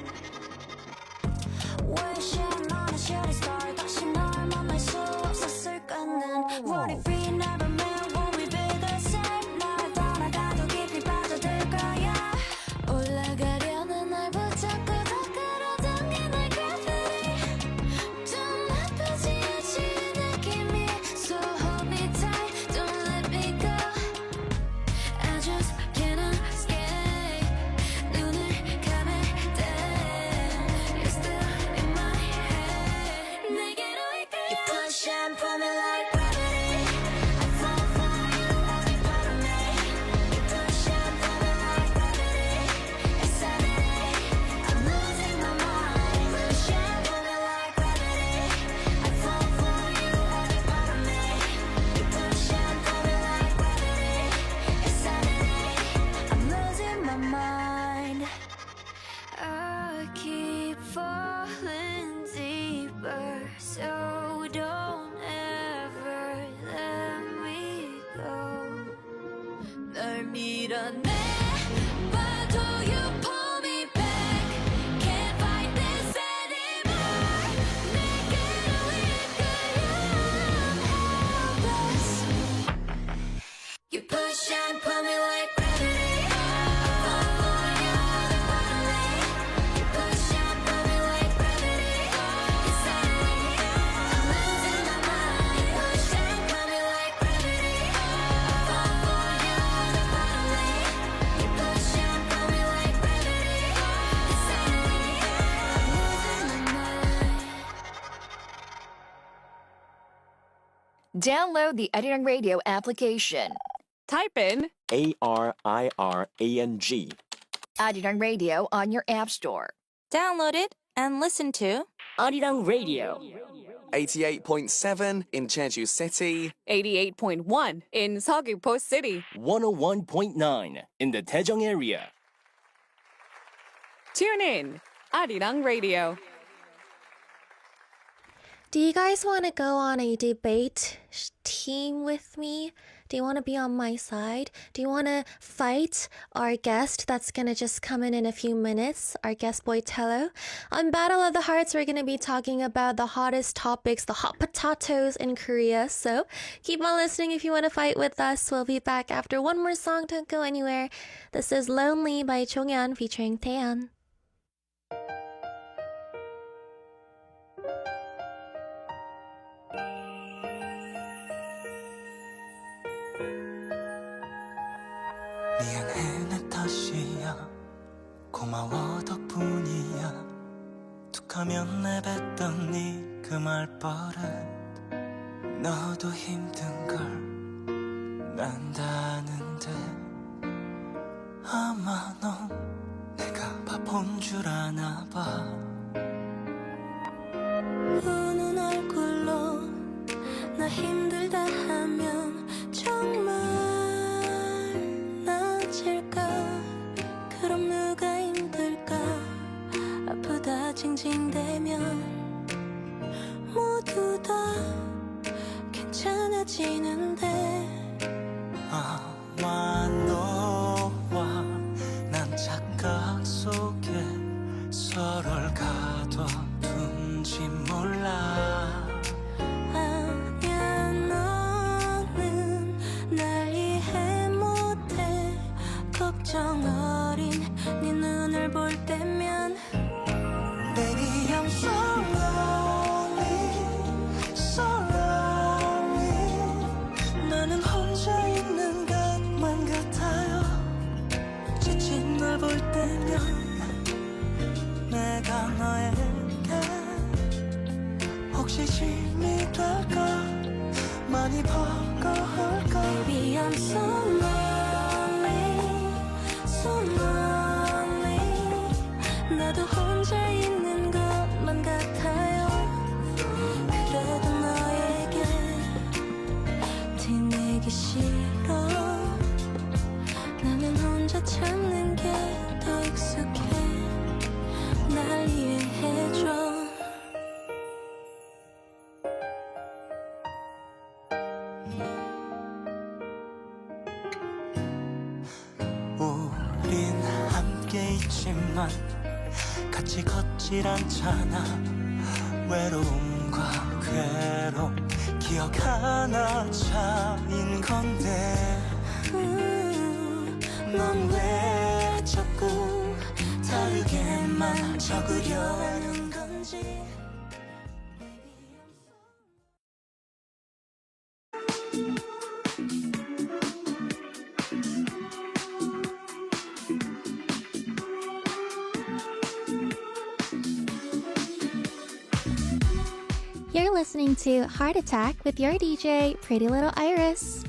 S5: Wishing on a shooting star 다시 널 만날 수 없었을까는 What if we never met, won't we be the same 날 떠나가도 깊이 빠져들 거야 올라가려는 날 붙잡고 더 끌어당기는 gravity 좀 나쁘지 않지 느낌이 So hold me tight, don't let me go I just cannot escape 눈을 감을 때 You're still in my head 내게로 이끌려 You push and pull me like gravity I fall for you every part of me You push and pull me like gravity Insanity I'm losing my mind Push and pull me like gravity I fall for you every part of me You push and pull me like gravity Insanity I'm losing my mind I keep falling deeper, so don't ever let me go. 널 밀어내 봐도 you pull me back. Can't fight this anymore. 내게로 이끌려 I'm helpless. You push and pull me like gravity. Fall for you every part of me. You push and pull me like gravity. Insanity. I'm losing my mind. Push and pull me like gravity. Fall for you every part of me. You push and pull me like gravity. Insanity. I'm losing my mind.
S6: Download the Arirang Radio application.
S7: Type in
S8: ARIRANG.
S6: Arirang Radio on your app store.
S9: Download it and listen to
S8: Arirang Radio.
S10: 88.7 in Jeju City.
S7: 88.1 in Seogwipo City.
S8: 101.9 in the Daejeong area.
S7: Tune in, Arirang Radio.
S1: Do you guys want to go on a debate team with me? Do you want to be on my side? Do you want to fight our guest that's going to just come in a few minutes, our guest boy Tello? On Battle of the Hearts, we're going to be talking about the hottest topics, the hot potatoes in Korea. So keep on listening if you want to fight with us. We'll be back after one more song. Don't go anywhere. This is Lonely by Jonghyun featuring Taeyeon.
S3: 미안해 내 탓이야 고마워 덕분이야 툭하면 내뱉던 네 그 말버릇 너도 힘든 걸 난다는데 아마 넌 내가 바본 줄 아나 봐 우는 얼굴로 나 힘들다 하면 정말 나아질까 그런
S5: 징징대면 모두 다 괜찮아지는데
S3: 아마 너와 난 착각 속에 서로를 가둬둔지 몰라
S5: 아니야 너는 날 이해 못해 걱정 어린 네 눈을 볼 때면
S3: Baby I'm so lonely so lonely 나는 혼자 있는 것만 같아요 지친 널 볼 때면 내가 너에게 혹시 짐이 될까 많이 버거울까
S5: Baby I'm so lonely so lonely 나도 혼자 있는 것만 같아요 그래도 너에게 티내기 싫어 나는 혼자 참는 게 더 익숙해 날 이해해줘
S3: 우린 함께 있지만 같이 걷질 않잖아 외로움과 괴로움 기억 하나 차인 건데 넌 왜 자꾸 다르게만 적으려 하는 건지
S1: You're listening to Heart Attack with your DJ, Pretty Little Iris.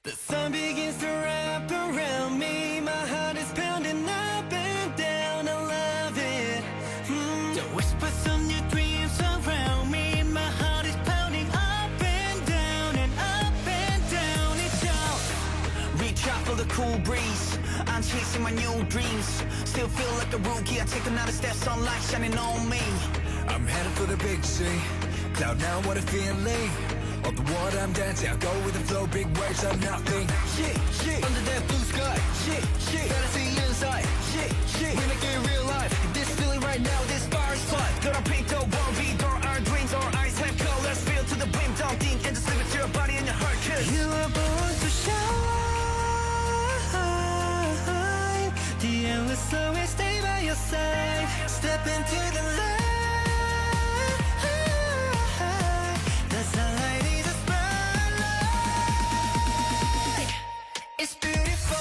S3: The sun begins to wrap around me my heart is pounding up and down I love it The whispers of new dreams around me my heart is pounding up and down it's out reach out for the cool breeze I'm chasing my new dreams still feel like a rookie I take another step sunlight shining on me I'm headed for the big C cloud now what a feeling on the water I'm dancing, I go with the flow, big waves are nothing. Shit, under that blue sky. Shit, fantasy inside. Shit, we make it real life. This feeling right now, this fire is fun. Got our paint, don't be door, our dreams, our eyes have colors. Feel to the brim, don't think, and just live it to your body and your heart. Cause you are born to shine. The endless always stay by your side. Step into the light. The sunlight. It's beautiful.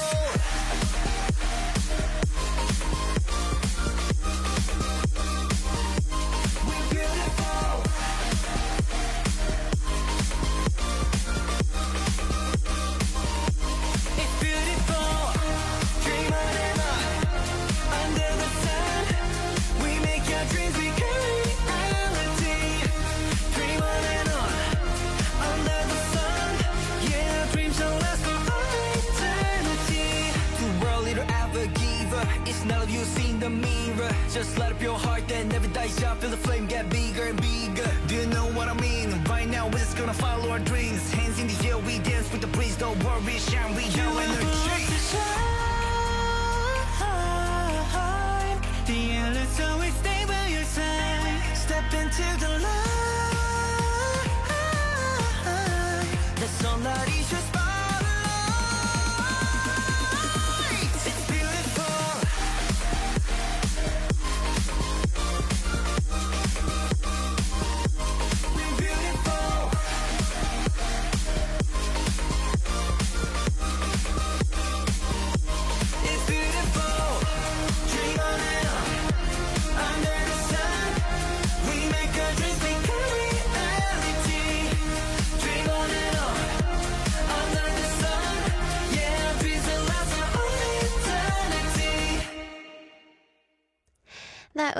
S3: We're beautiful. It's beautiful. Dream on and on. Under the sun, we make our dreams become reality. Dream on and on. Under the sun, yeah, our dreams don't last for it's none of you seen the mirror just light up your heart and never dies out feel the flame get bigger and bigger do you know what I mean right now we're just gonna follow our dreams hands in the air we dance with the breeze don't worry shine we know energy the endless always stay by your side step into the light the sunlight is your spotlight it's beautiful. We're beautiful.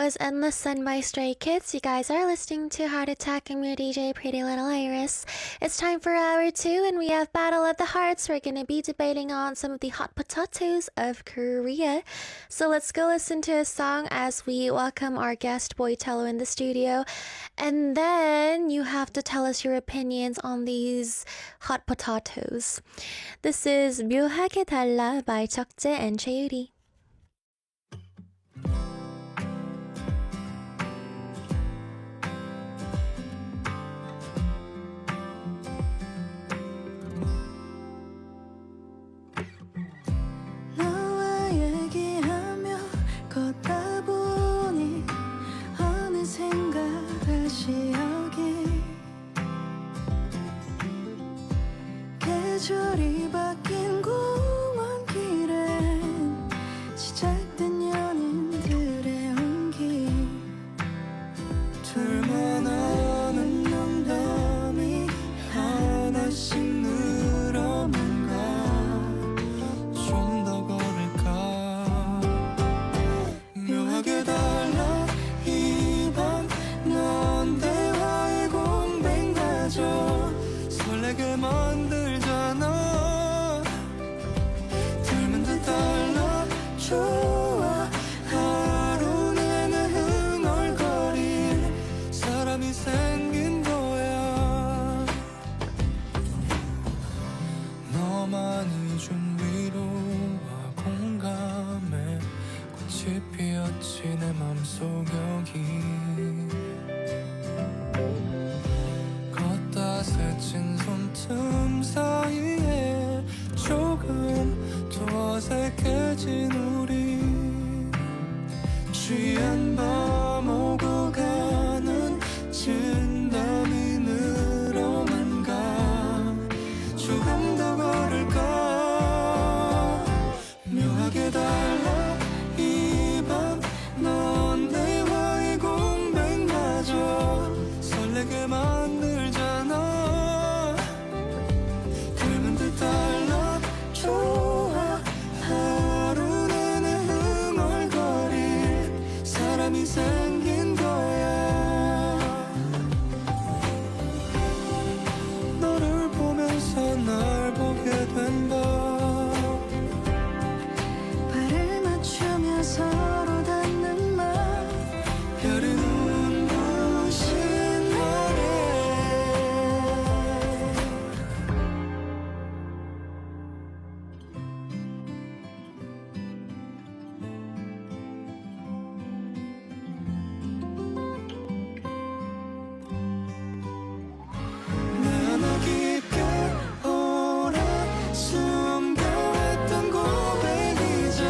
S1: was Endless Sun by Stray Kids. You guys are listening to Heart Attack. I'm your DJ, Pretty Little Iris. It's time for hour 2, and we have Battle of the Hearts. We're going to be debating on some of the hot potatoes of Korea. So let's go listen to a song as we welcome our guest, Boitello, in the studio. And then you have to tell us your opinions on these hot potatoes. This is 묘하게 달라 by 적재 and 최유리.
S5: 너와 얘기하며 걷다 보니 어느샌가 다시 여기 계절이 바뀐 공원길엔 시작된 연인들의 온기 둘만 아는 농담이 하나씩 늘어만 가 좀 더 걸을까 묘하게 달라 이밤 넌 대화의 공백마저 설레게 만들잖아 닮은 듯 달라 좋아 하루 내내 흥얼거릴 사람이 생긴 거야 너만이 준 위로와 공감에 꽃이 피었지 내 맘속 여기 걷다 스친 손틈 사이에 조금 더 어색해진 우리 취한 밤 오고 가는 진담이 늘어만 가 조금 더 걸을까 묘하게 달라 이 밤 넌 대화의 공백마저 설레게 만들잖아 닮은 듯 달라 좋아 하루 내내 흥얼거릴 사람이 생긴 거야 너를 보면서 날 보게 된다 발을 맞추며 서로 닿는 맘 별이 눈부신 날에 내 안에 깊게 오래 숨겨왔던 고백이자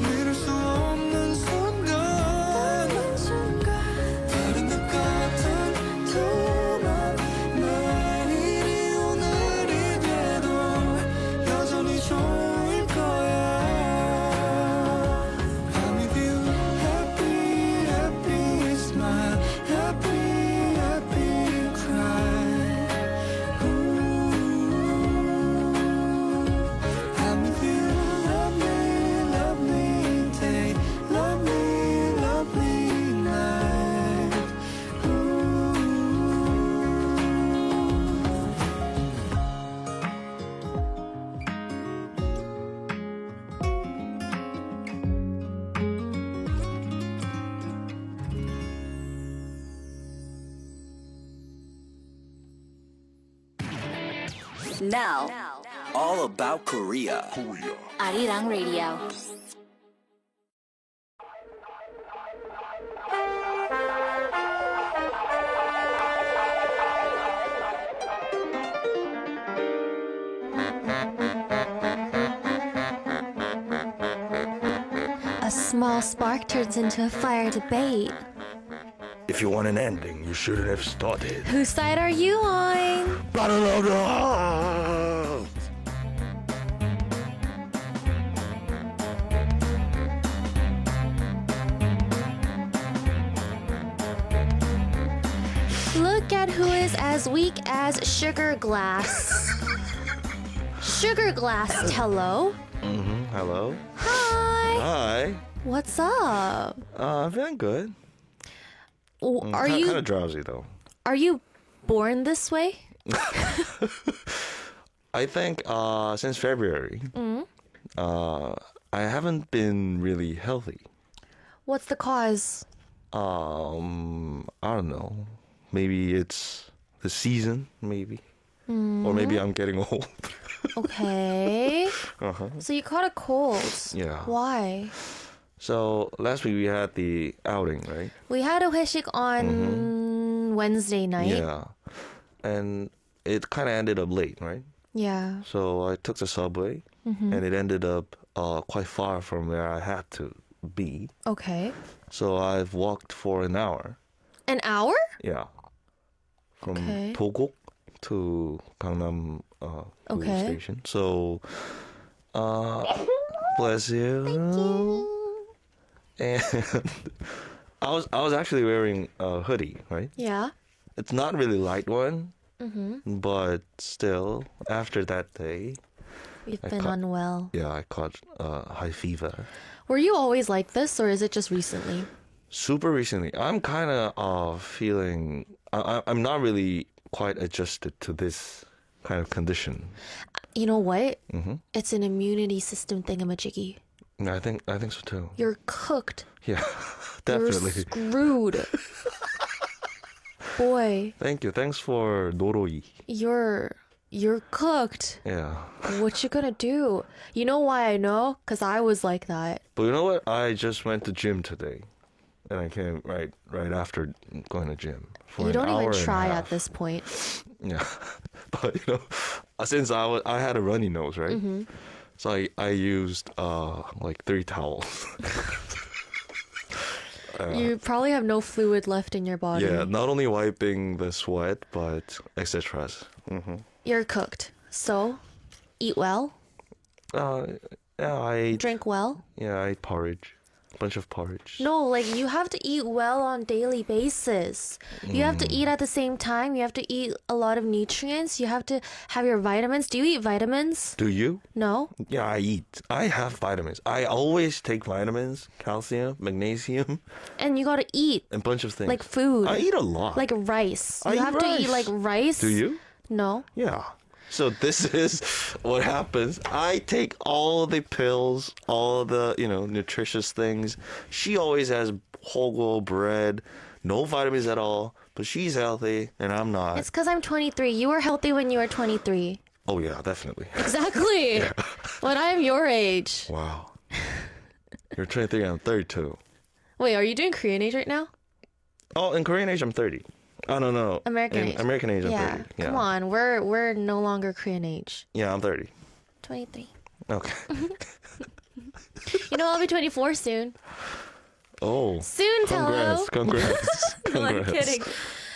S5: 미룰 수 없는 순간 다른 것 같은 두맘 내일이 오늘이 돼도 여전히 좋을 거야 I'm with you happy happy smile happy happy cry I'm with you lovely lovely day lovely lovely night
S6: Now,
S3: All about Korea.
S6: Arirang Radio.
S1: A small spark turns into a fire debate.
S10: If you want an ending, you shouldn't have started.
S1: Whose side are you on?
S10: Battle of the Hearts!
S1: Look at who is as weak as Sugar Glass. Sugar Glass, hello.
S10: Hello?
S1: Hi.
S10: Hi.
S1: What's up?
S10: I'm feeling good.
S1: Are
S10: kind
S1: you
S10: of drowsy though?
S1: are you born this way?
S10: I think since February, I haven't been really healthy.
S1: What's the cause?
S10: I don't know. Maybe it's the season, maybe, or maybe I'm getting old.
S1: Okay. So you caught a cold.
S10: Yeah.
S1: Why?
S10: So last week we had the outing, right?
S1: We had a 회식 on Wednesday night.
S10: Yeah, and it kind of ended up late, right?
S1: Yeah.
S10: So I took the subway, and it ended up quite far from where I had to be.
S1: Okay.
S10: So I've walked for an hour.
S1: An hour?
S10: Yeah. From
S1: Okay.
S10: Dogok to Gangnam
S1: Okay.
S10: station. So, bless you. Thank you. And I was actually wearing a hoodie, right?
S1: Yeah.
S10: It's not really light one, but still, after that day,
S1: You've
S10: I
S1: been
S10: caught-
S1: unwell.
S10: yeah, I caught high fever.
S1: Were you always like this, or is it just recently?
S10: Super recently, I'm kind of feeling. I'm not really quite adjusted to this kind of condition.
S1: You know what? It's an immunity system thingamajiggy.
S10: I think so too.
S1: You're cooked.
S10: Yeah,
S1: You're
S10: definitely.
S1: screwed. Boy,
S10: Thank you. Thanks for Noroi.
S1: you're cooked.
S10: Yeah.
S1: What you gonna do? You know why I know? Cause I was like that.
S10: But you know what? I just went to gym today, and I came right after going to gym for
S1: You
S10: an
S1: don't
S10: hour
S1: even
S10: and a
S1: try
S10: half.
S1: at this point.
S10: Yeah, but since I had a runny nose, right? So I used like 3 towels.
S1: You probably have no fluid left in your body.
S10: Yeah, not only wiping the sweat, but etc.
S1: You're cooked. So, eat well,
S10: Yeah, I ate.
S1: drink well.
S10: Yeah, I ate porridge, bunch of porridge.
S1: No, like you have to eat well on daily basis. You have to eat at the same time. You have to eat a lot of nutrients. You have to have your vitamins. Do you eat vitamins?
S10: Do you?
S1: No.
S10: Yeah, I eat. I have vitamins. I always take vitamins, calcium, magnesium,
S1: And you got to eat
S10: and bunch of things.
S1: like food.
S10: I eat a lot.
S1: Like rice.
S10: I
S1: You
S10: eat
S1: have to eat
S10: rice.
S1: like rice.
S10: Do you?
S1: No.
S10: Yeah. So this is what happens. I take all the pills, all the, nutritious things. She always has whole bread, no vitamins at all, but she's healthy and I'm not.
S1: It's because I'm 23. You were healthy when you were 23.
S10: Oh yeah, definitely.
S1: Exactly. When I'm your age.
S10: Wow. You're 23, I'm 32.
S1: Wait, are you doing Korean age right now?
S10: Oh, in Korean age, I'm 30. Oh, no.
S1: American
S10: In
S1: age.
S10: American age, I'm
S1: Yeah.
S10: 30. Yeah.
S1: Come on. We're no longer Korean age.
S10: Yeah, I'm 30.
S1: 23.
S10: Okay.
S1: You know, I'll be 24 soon.
S10: Oh.
S1: Soon, Tello.
S10: Congrats.
S1: No, I'm kidding.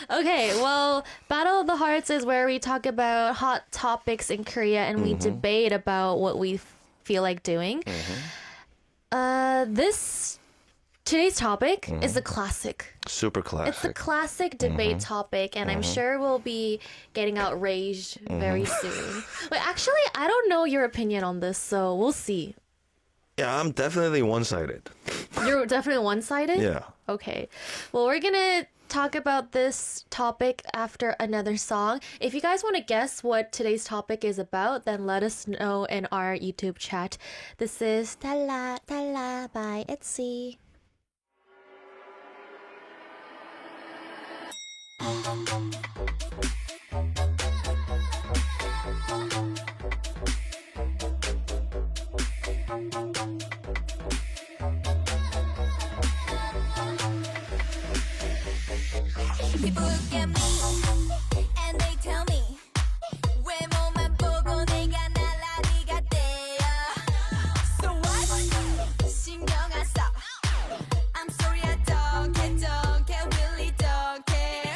S1: Okay, well, Battle of the Hearts is where we talk about hot topics in Korea and we debate about what we feel like doing. Today's topic is a classic.
S10: Super classic.
S1: It's a classic debate topic, and I'm sure we'll be getting outraged very soon. Wait, actually, I don't know your opinion on this, so we'll see.
S10: Yeah, I'm definitely one-sided.
S1: You're definitely one-sided?
S10: Yeah.
S1: Okay. Well, we're gonna talk about this topic after another song. If you guys want to guess what today's topic is about, then let us know in our YouTube chat. This is 달라 달라 by Etsy.
S5: People look at me and they tell me 외모만 보고 내가 날라리 같대요. So what? 신경 안 써. I'm sorry I don't care, really don't care.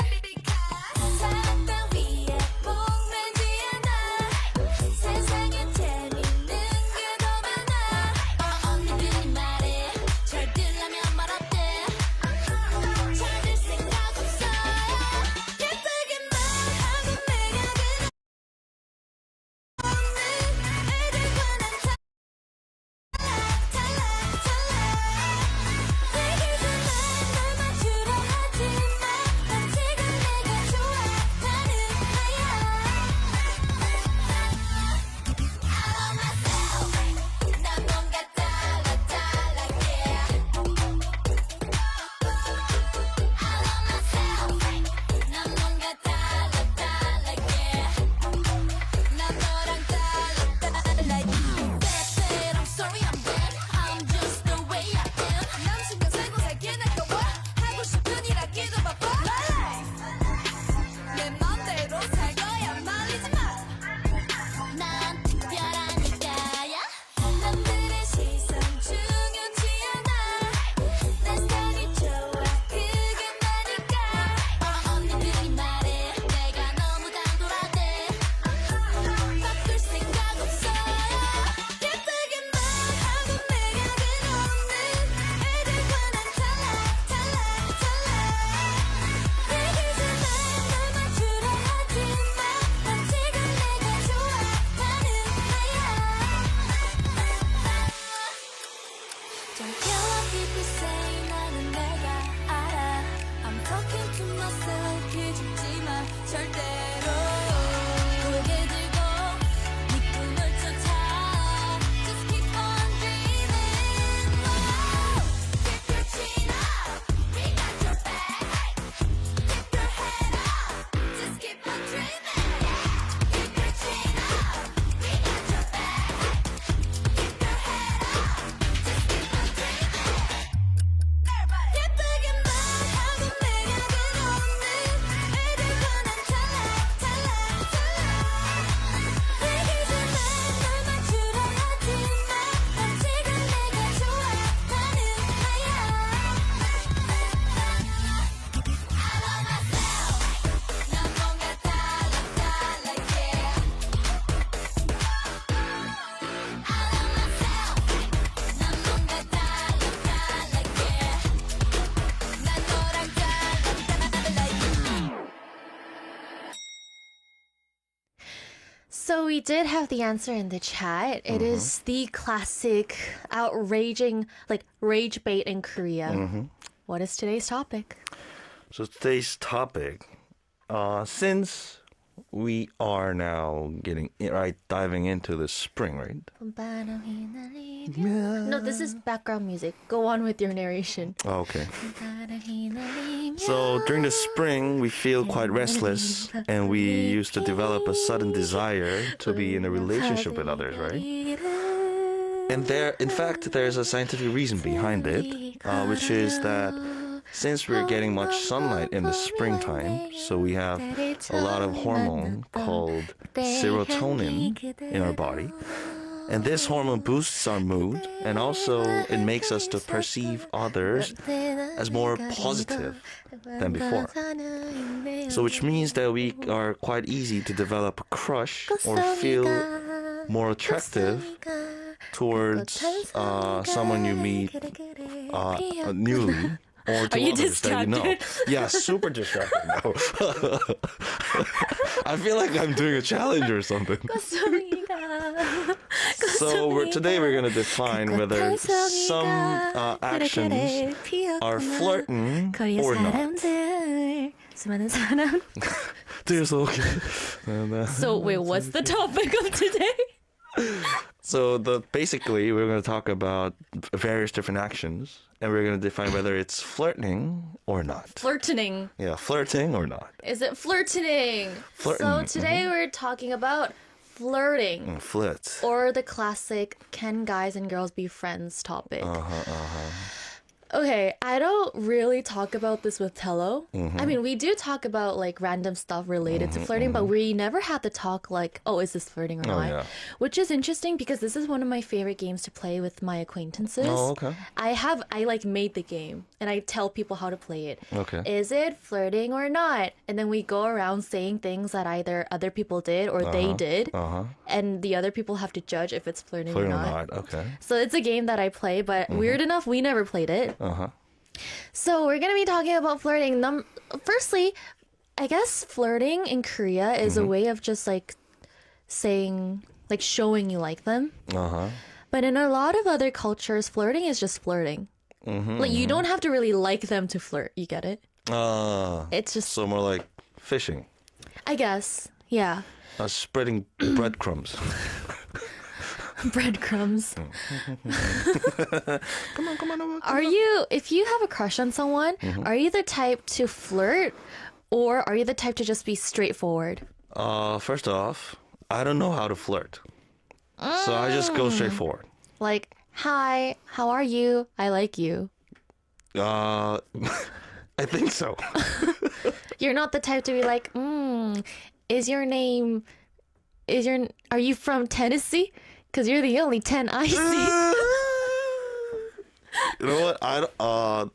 S5: 사랑 따위에 목매지 않아. 세상엔 재밌는 게 더 많아. 언니들이 말해 잘 들라면 말 어때? 잘 들 생각 없어요. 예쁘게 myself 기죽지 마 절대로 고개 들고 네 꿈을 쫓아 Just keep on dreaming Whoa. Keep your chin up We got your back Keep your head up Just keep on dreaming Keep your chin up We got your back Keep your head up Just keep on dreaming 예쁘게 말하고 내가 그런데 애들 보는 찰랑찰랑찰랑 이기지만 널 맞추려 하지마 난 지금 내가 좋아 나는 나야 I love myself 난 뭔가 달라 yeah I love myself 난 뭔가 달라 yeah 난 너랑 달라
S1: So we did have the answer in the chat. It is the classic outraging, like rage bait in Korea. What is today's topic?
S10: So today's topic, since we are now diving into the spring, right?
S1: No, this is background music. Go on with your narration.
S10: Oh, okay. So during the spring, we feel quite restless, and we used to develop a sudden desire to be in a relationship with others, right? And in fact, there's a scientific reason behind it, which is that since we're getting much sunlight in the springtime, so we have a lot of hormone called serotonin in our body. And this hormone boosts our mood, and also it makes us to perceive others as more positive than before. So which means that we are quite easy to develop a crush or feel more attractive towards someone you meet newly. Or to
S1: Are you
S10: others that you know.
S1: distracted?
S10: Yeah, super distracted now. I feel like I'm doing a challenge or something. So today we're going to define whether some actions are flirting or not.
S1: So wait, what's the topic of today?
S10: So basically we're going to talk about various different actions, and we're going to define whether it's flirting or not.
S1: Flirting.
S10: Yeah, flirting or not.
S1: Is it flirting?
S10: Flirting,
S1: So today we're talking about flirting.
S10: Flirt.
S1: Or the classic can guys and girls be friends topic. Okay, I don't really talk about this with Tello. I mean, we do talk about like random stuff related to flirting, but we never had the talk like, oh, is this flirting or not?
S10: Yeah.
S1: Which is interesting because this is one of my favorite games to play with my acquaintances.
S10: Oh, okay.
S1: I like made the game and I tell people how to play it.
S10: Okay.
S1: Is it flirting or not? And then we go around saying things that either other people did or they did. And the other people have to judge if it's flirting
S10: Flirting
S1: or
S10: or
S1: not.
S10: not, okay.
S1: So it's a game that I play, but weird enough, we never played it. So we're going to be talking about flirting. Firstly, I guess flirting in Korea is a way of just like saying, like showing you like them. But in a lot of other cultures, flirting is just flirting. Like you don't have to really like them to flirt. You get it? It's just,
S10: So more like fishing.
S1: I guess, yeah.
S10: Spreading breadcrumbs.
S1: Breadcrumbs. Are you, if you have a crush on someone, are you the type to flirt or are you the type to just be straightforward?
S10: First off, I don't know how to flirt. So I just go straight forward.
S1: Like, hi, how are you? I like you.
S10: I think so.
S1: You're not the type to be like, are you from Tennessee? Because you're the only 10 I see.
S10: You know what?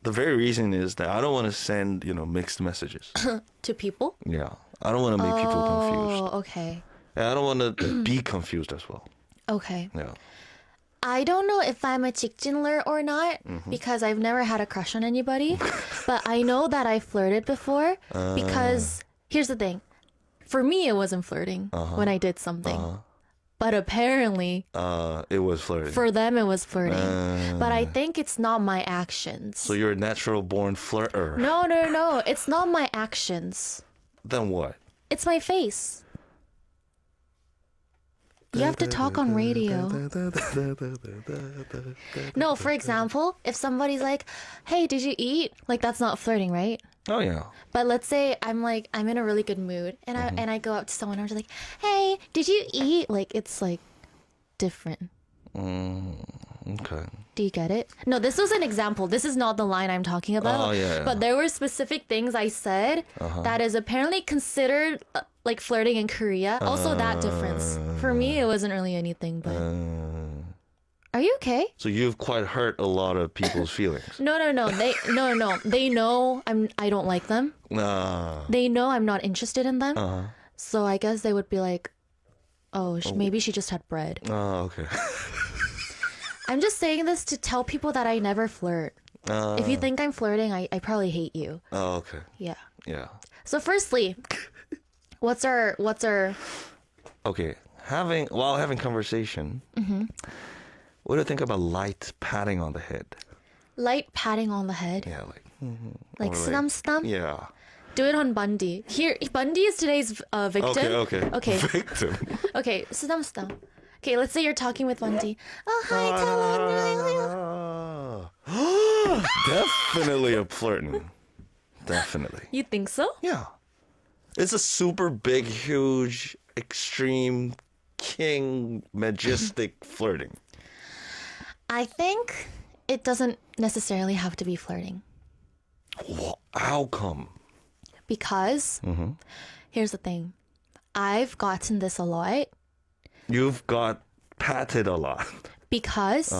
S10: The very reason is that I don't want to send, mixed messages.
S1: To people?
S10: Yeah. I don't want to make people confused.
S1: Oh, okay.
S10: And I don't want to be confused as well.
S1: Okay.
S10: Yeah.
S1: I don't know if I'm a 직진ler or not because I've never had a crush on anybody. But I know that I flirted before because here's the thing. For me, it wasn't flirting when I did something. But apparently,
S10: it was flirting.
S1: for them, it was flirting. But I think it's not my actions.
S10: So you're a natural born flirter.
S1: No, no, no. It's not my actions.
S10: Then what?
S1: It's my face. You have to talk on radio. No, for example, if somebody's like, hey, did you eat? Like, that's not flirting, right?
S10: Oh yeah.
S1: But let's say I'm in a really good mood and I go up to someone and I'm just like, hey, did you eat? Like, it's like different.
S10: Okay.
S1: Do you get it? No, this was an example. This is not the line I'm talking about.
S10: Oh, yeah.
S1: But there were specific things I said that is apparently considered like flirting in Korea. Also that difference. For me, it wasn't really anything, but... Are you okay?
S10: So you've quite hurt a lot of people's feelings.
S1: No. They know I don't like them.
S10: Nah.
S1: They know I'm not interested in them. So I guess they would be like, oh, maybe she just had bread.
S10: Oh, okay.
S1: I'm just saying this to tell people that I never flirt. If you think I'm flirting, I probably hate you.
S10: Oh, okay.
S1: Yeah.
S10: Yeah.
S1: So firstly, what's our
S10: Okay. While having conversation, what do you think about light patting on the head?
S1: light patting on the head?
S10: Yeah, like.
S1: Like
S10: or
S1: snum snum?
S10: Yeah.
S1: Do it on Bundy. Here, Bundy is today's victim. Okay.
S10: Victim.
S1: Okay, snum snum. Okay, let's say you're talking with Bundy. Oh, hi, Talon.
S10: Definitely a flirting. Definitely.
S1: You think so?
S10: Yeah. It's a super big, huge, extreme, king, majestic flirting.
S1: I think it doesn't necessarily have to be flirting.
S10: How come?
S1: Because, here's the thing. I've gotten this a lot.
S10: You've got patted a lot.
S1: Because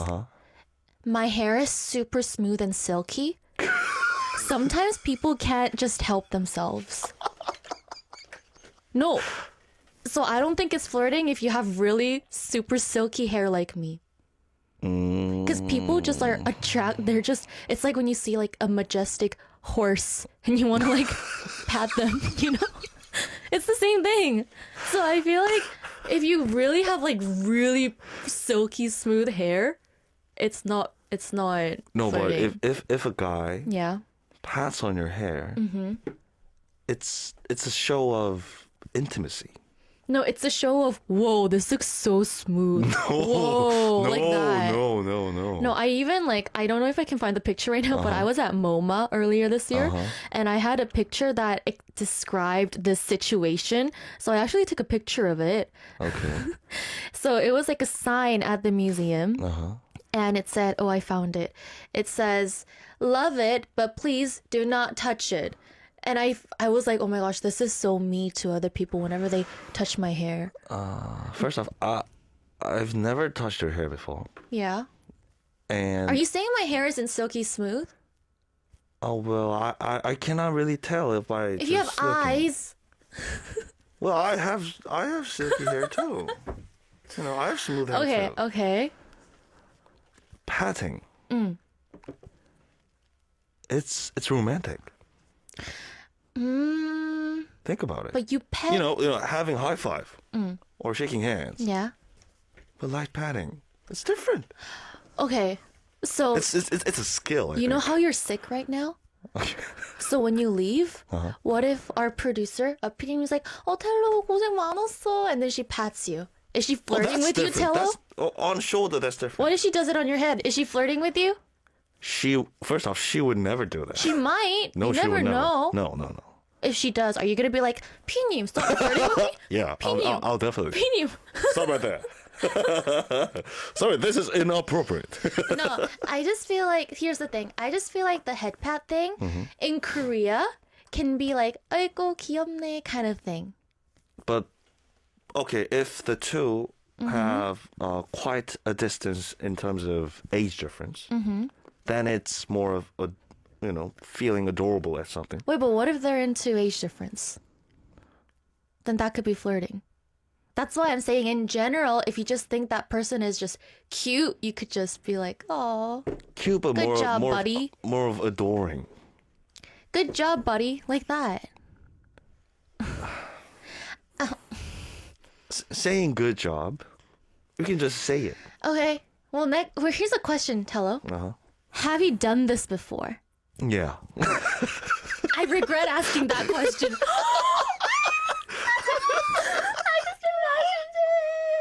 S1: my hair is super smooth and silky. Sometimes people can't just help themselves. No. So I don't think it's flirting if you have really super silky hair like me. Because people just are it's like when you see like a majestic horse and you want to like pat them, you know? It's the same thing. So I feel like if you really have like really silky smooth hair, it's not
S10: No,
S1: flirting.
S10: but if a guy pats on your hair, it's a show of intimacy.
S1: No, it's a show of, whoa, this looks so smooth. Whoa, like that.
S10: No.
S1: No, I even I don't know if I can find the picture right now, but I was at MoMA earlier this year and I had a picture that described this situation. So I actually took a picture of it.
S10: Okay.
S1: So it was like a sign at the museum and it said, oh, I found it. It says, love it, but please do not touch it. And I was like, oh my gosh, this is so me to other people whenever they touch my hair.
S10: First off, I've never touched your hair before.
S1: Yeah.
S10: And
S1: are you saying my hair isn't silky smooth?
S10: Oh well, I cannot really tell if
S1: If you have eyes.
S10: Well, I have silky hair too. You know, I have smooth hair too.
S1: Okay.
S10: Patting. It's romantic. Think about it.
S1: But you pet.
S10: You know, having high five or shaking hands.
S1: Yeah.
S10: But light patting, it's different.
S1: Okay, so
S10: it's a skill.
S1: You know how you're sick right now? So when you leave, what if our producer, PD님, was like, 텔로 고생 많았어, and then she pats you? Is she flirting with you, Tello?
S10: On shoulder, that's different.
S1: What if she does it on your head? Is she flirting with you?
S10: First off, she would never do that.
S1: She might.
S10: No,
S1: you
S10: she
S1: never
S10: would
S1: know.
S10: never. No.
S1: If she does, are you gonna be like, PD님, stop flirting with me?
S10: Yeah, I'll definitely.
S1: PD님.
S10: Stop right there. Sorry, this is inappropriate.
S1: No, I just feel like, here's the thing. I just feel like the head pat thing in Korea can be like, 아이고 귀엽네 kind of thing.
S10: But, okay, if the two have quite a distance in terms of age difference, then it's more of a, feeling adorable at something.
S1: Wait, but what if they're into age difference? Then that could be flirting. That's why I'm saying in general, if you just think that person is just cute, you could just be like, oh,
S10: cute, but
S1: good job, buddy.
S10: More of adoring.
S1: Good job, buddy. Like that.
S10: Saying good job We can just say it.
S1: Okay. Well, here's a question, Tello.
S10: Uh-huh.
S1: Have you done this before?
S10: Yeah.
S1: I regret asking that question. I just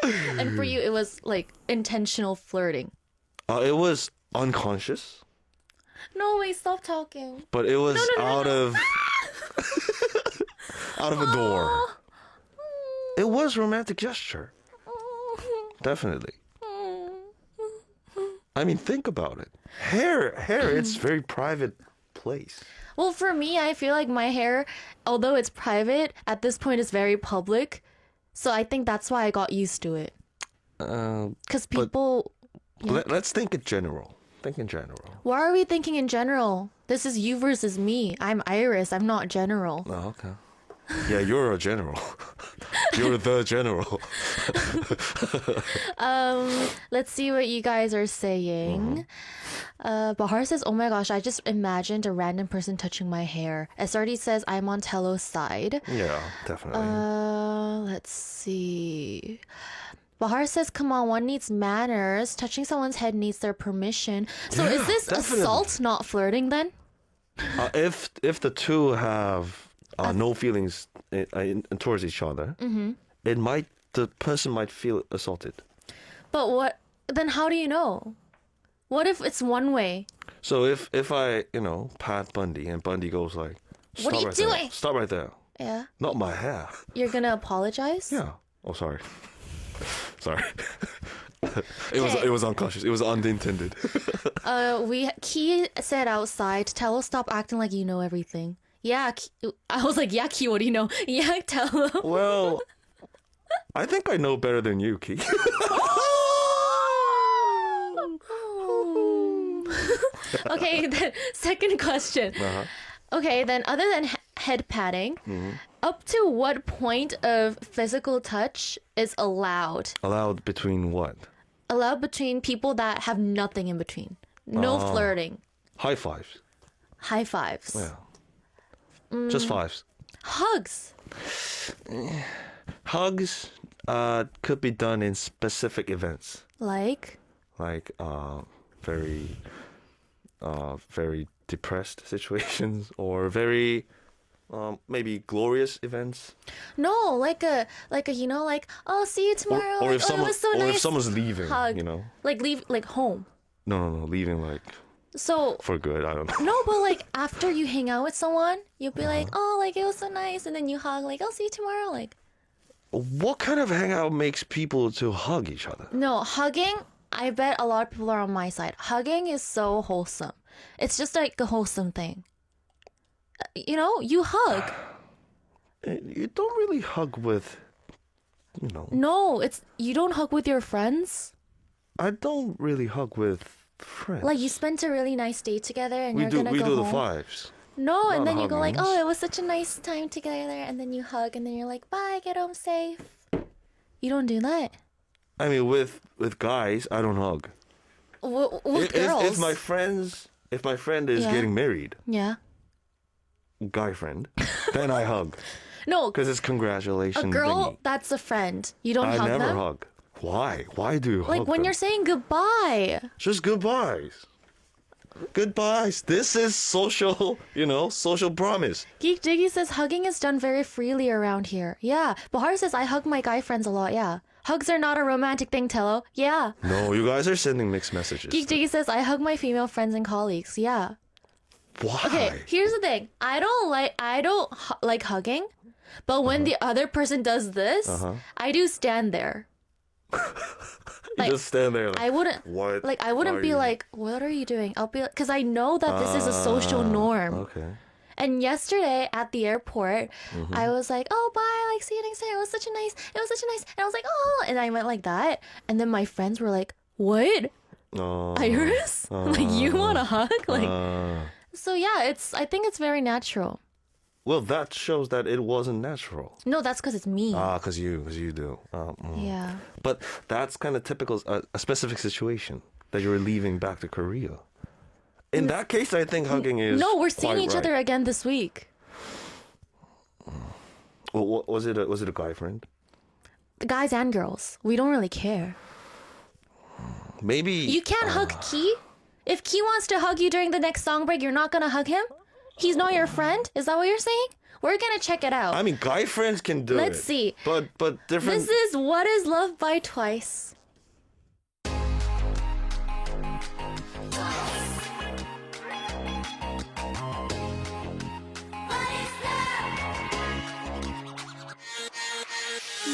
S1: imagined it. And for you, it was like intentional flirting.
S10: It was unconscious,
S1: No, wait, stop talking.
S10: but it was
S1: No.
S10: out of out of a door. It was romantic gesture. Definitely. I mean, think about it. Hair, it's very private place.
S1: Well, for me, I feel like my hair, although it's private, at this point is very public. So I think that's why I got used to it. Because people...
S10: Let's think in general. Think in general.
S1: Why are we thinking in general? This is you versus me. I'm Iris. I'm not general.
S10: Oh, okay. Yeah, you're a general. You're the general.
S1: Let's see what you guys are saying. Bahar says, oh my gosh, I just imagined a random person touching my hair. SRD says, I'm on Tello's side.
S10: Yeah, definitely.
S1: Let's see. Bahar says, come on, one needs manners. Touching someone's head needs their permission. So is this
S10: definitely.
S1: assault, not flirting then?
S10: If the two have no feelings towards each other, the person might feel assaulted.
S1: But then how do you know? What if it's one way?
S10: So if I pat Bundy and Bundy goes like,
S1: What are you
S10: right
S1: doing?
S10: There. Stop right there.
S1: Yeah.
S10: Not my hair.
S1: You're gonna apologize?
S10: Yeah. Oh, sorry. Sorry. It was unconscious. It was unintended.
S1: Key said outside, Tello, stop acting like you know everything. Yeah, I was like, yeah, Key, what do you know? Yeah, Tello.
S10: Well, I think I know better than you, Ki.
S1: Okay, then second question. Okay, then other than head patting, up to what point of physical touch is allowed?
S10: Allowed between what?
S1: Allowed between people that have nothing in between. No flirting.
S10: High fives.
S1: High fives.
S10: Yeah. Just fives.
S1: Hugs.
S10: Hugs could be done in specific events.
S1: Like
S10: Very very depressed situations or very maybe glorious events.
S1: no, like a oh, see you tomorrow.
S10: Or
S1: like,
S10: if
S1: oh,
S10: someone
S1: it was so
S10: or
S1: nice.
S10: if someone's leaving,
S1: Hug. Like leave like home.
S10: No, leaving like
S1: So
S10: for good. I don't know.
S1: no, but like after you hang out with someone, you'll be like, oh, like it was so nice, and then you hug, like I'll see you tomorrow. Like
S10: What kind of hangout makes people to hug each other?
S1: no, hugging. I bet a lot of people are on my side. Hugging is so wholesome. It's just like a wholesome thing. You hug.
S10: You don't really hug with,
S1: No, you don't hug with your friends.
S10: I don't really hug with friends.
S1: Like you spent a really nice day together, and
S10: we
S1: you're
S10: do
S1: gonna
S10: we
S1: go
S10: do
S1: home.
S10: the fives.
S1: No,
S10: Not
S1: and then you go like,
S10: huggings.
S1: oh, it was such a nice time together, and then you hug, and then you're like, bye, get home safe. You don't do that.
S10: I mean, with guys, I don't hug.
S1: With girls.
S10: If my friend is
S1: Yeah.
S10: getting married,
S1: Yeah.
S10: guy friend, then I hug
S1: No,
S10: because it's
S1: a
S10: congratulations.
S1: girl,
S10: thingy.
S1: that's a friend. You don't
S10: I
S1: hug
S10: never
S1: them?
S10: hug. Why? Why do you
S1: Like
S10: hug
S1: when
S10: them?
S1: you're saying goodbye.
S10: Just goodbyes. Goodbyes. This is social, social promise.
S1: Geek Jiggy says hugging is done very freely around here. Yeah. Bahar says I hug my guy friends a lot. Yeah. Hugs are not a romantic thing, Tello. Yeah.
S10: No, you guys are sending mixed messages.
S1: Geek Jiggy says I hug my female friends and colleagues. Yeah.
S10: Why?
S1: Okay, here's the thing. I don't like hugging, but when the other person does this, I do stand there.
S10: You just stand there. Like,
S1: I wouldn't
S10: What?
S1: I wouldn't
S10: are
S1: be
S10: you-
S1: like, what are you doing? I'll be like, because I know that this is a social norm.
S10: Okay.
S1: And yesterday at the airport, I was like, oh, bye, like see you next time. It was such a nice, and I was like, oh, and I went like that, and then my friends were like, what, Iris? Like you want a hug? Like, so yeah, I think it's very natural.
S10: Well, that shows that it wasn't natural.
S1: No, that's because it's me.
S10: Because you do.
S1: Yeah.
S10: But that's kind of typical, a specific situation that you're leaving back to Korea. In that case, I think hugging is
S1: No, we're seeing
S10: quite
S1: each
S10: right.
S1: other again this week.
S10: Well, was it a guy friend?
S1: Guys and girls. We don't really care.
S10: Maybe
S1: You can't hug Key? If Key wants to hug you during the next song break, you're not gonna hug him? He's not your friend? Is that what you're saying? We're gonna check it out.
S10: I mean, guy friends can do it.
S1: Let's see.
S10: But different.
S1: This is What Is Love by Twice.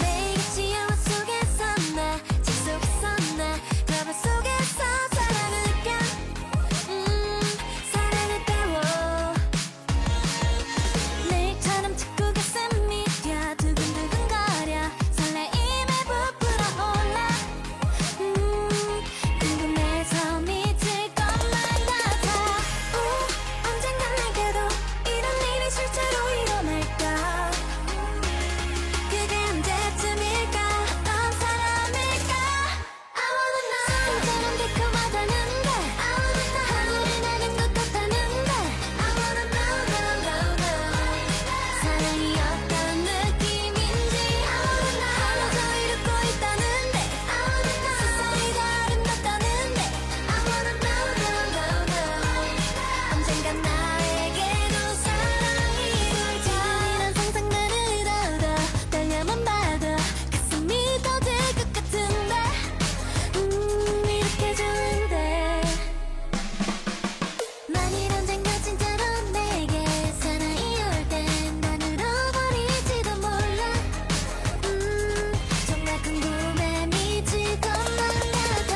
S5: 매일 지하와 속에서 나, 집 속에서 나, 가방 속에서 사랑을 느껴. 사랑을 배워. 내일처럼 자꾸 가슴이 뛰어 두근두근거려. 설레임에 부풀어 올라. 궁금해서 미칠 것만 같아. 언젠간 내게도 이런 일이 실제로 일어날까. 그게 언제쯤일까? 어떤 사람일까? I wanna know. 사랑처럼 달콤하다는데 I wanna know. 하늘이 나는 것 같다는데 I wanna know, know, know, know. 사랑이 어떤 느낌인지 I wanna know. 하나도 이루고 있다는데 I wanna know. 세상이 다 아름답다는데 I wanna know, know, know, know. 언젠가 나에게도 사랑이 올지 이런 상상들을 더더 달려만 봐도 가슴이 터질 것 같은데 이렇게 좋은데 만일 언젠가 진짜로 내게 사랑이 올 땐 난 울어버릴지도 몰라 정말 궁금해 미칠 것만 같아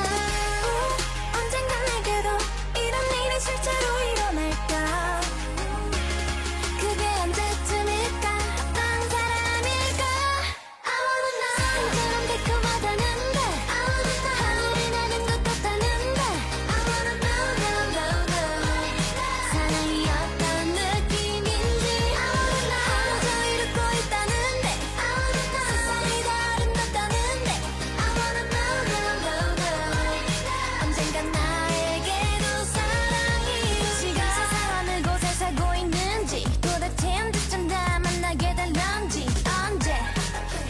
S5: 언젠가 내게도 이런 일이 실제로 일어날까 그게 언제쯤일까 어떤 사람일까 I wanna know 사랑처럼 달콤하다는데 I wanna know 하늘이 나는 것 같다는데 I wanna know, know, know, know. 사랑이 어떤 느낌인지 I wanna know 하나도 이루고 있다는데 I wanna know 세상이 다 아름답다는데 I wanna know, know, know, know. 언젠가 나에게도 사랑이 시간 세상하는 곳에 살고 있는지 도대체 언제쯤 다 만나게 될런지 언제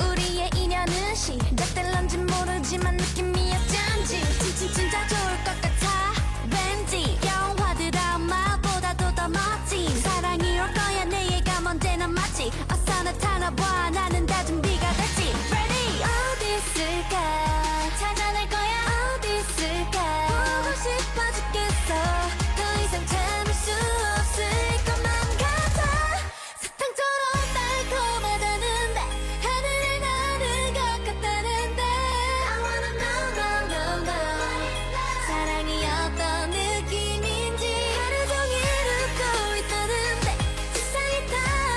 S5: 우리의 인연은 시작될런지 모르지만 느낌이 어쩐지 진짜 좋을 것 같아 왠지 영화 드라마보다도 더 멋진 사랑이 올 거야 내가 언제나 맞지 어서 나타나봐 나는 다 준비가 됐지 Ready 어디 있을까 찾아낼 거야 어디 있을까 보고 싶어 죽겠어 더 이상 참을 수 없을 것만 같아 사탕처럼 달콤하다는데 하늘을 나는 것 같다는데 I wanna know, know, know, know. 사랑이 어떤 느낌인지 하루 종일 웃고 있다는데 세상이 다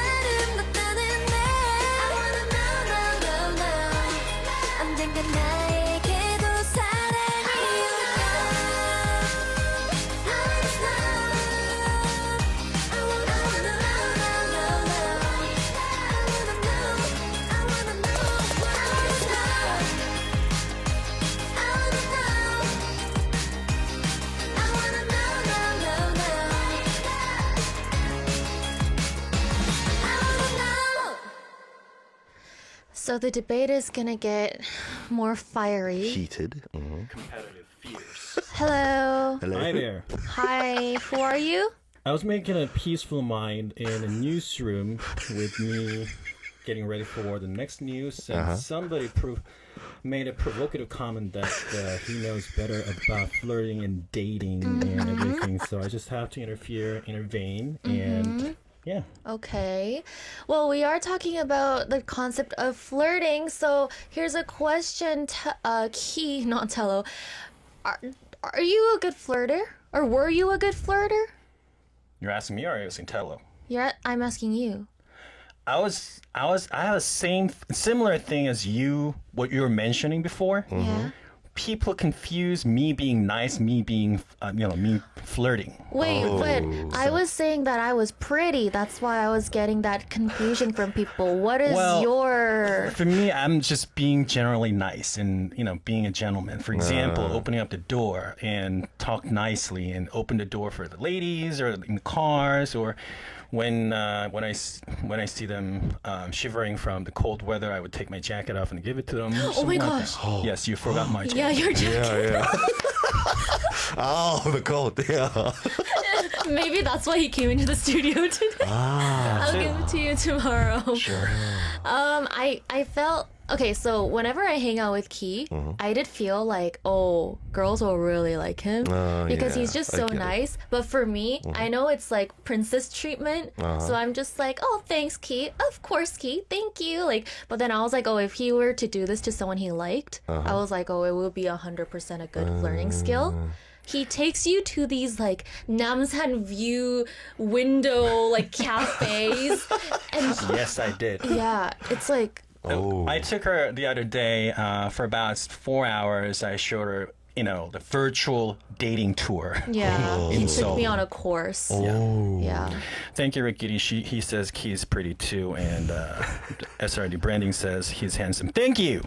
S5: 아름답다는데 I wanna know, know, know, know. 언젠가 나에게도 사랑이 올까 I wanna know I wanna know, know, know, know. I wanna know I wanna know I wanna know I wanna know know, I wanna know
S1: So the debate is gonna get more fiery.
S10: Heated.
S4: Competitive fierce.
S1: Hello.
S11: Hi there.
S1: Hi. Who are you?
S11: I was making a peaceful mind in a newsroom with me getting ready for the next news, and somebody made a provocative comment that he knows better about flirting and dating and everything. So I just have to intervene, and yeah.
S1: Okay. Well, we are talking about the concept of flirting. So here's a question, Key, not Tello. Are you a good flirter? Or were you a good flirter?
S11: You're asking me, or are you asking Tello?
S1: I'm asking you.
S11: I have a similar thing as you, what you were mentioning before.
S1: Yeah.
S11: People confuse me being nice, me being, me flirting.
S1: Wait, but I was saying that I was pretty. That's why I was getting that confusion from people. What is your...
S11: For me, I'm just being generally nice and, being a gentleman. For example, opening up the door and talk nicely and open the door for the ladies or in the cars, or when I see them shivering from the cold weather, I would take my jacket off and give it to them.
S1: Oh my gosh.
S11: Yes, you forgot my jacket.
S1: Yeah, your jacket.
S10: Yeah. Oh, the coat. Yeah.
S1: Maybe that's why he came into the studio today.
S10: Ah.
S1: I'll give it to you tomorrow.
S10: Sure.
S1: I felt okay. So whenever I hang out with Key, I did feel like, oh, girls will really like him because
S10: yeah,
S1: he's just
S10: I
S1: so
S10: get it.
S1: nice. But for me, I know it's like princess treatment, so I'm just like, oh, thanks, Key. Of course, Key. Thank you. Like, but then I was like, oh, if he were to do this to someone he liked, I was like, oh, it would be 100% a good learning skill. He takes you to these like Namsan view window like cafes, and
S12: Yes, I did.
S1: yeah, it's like
S10: Oh.
S12: I took her the other day for about 4 hours. I showed her, the virtual dating tour.
S1: yeah. He
S12: In
S1: took me
S12: Seoul.
S1: on a course.
S10: Oh.
S1: Yeah.
S12: Thank you, Ricky. He says Key's pretty too, and SRD Branding says he's handsome. Thank you.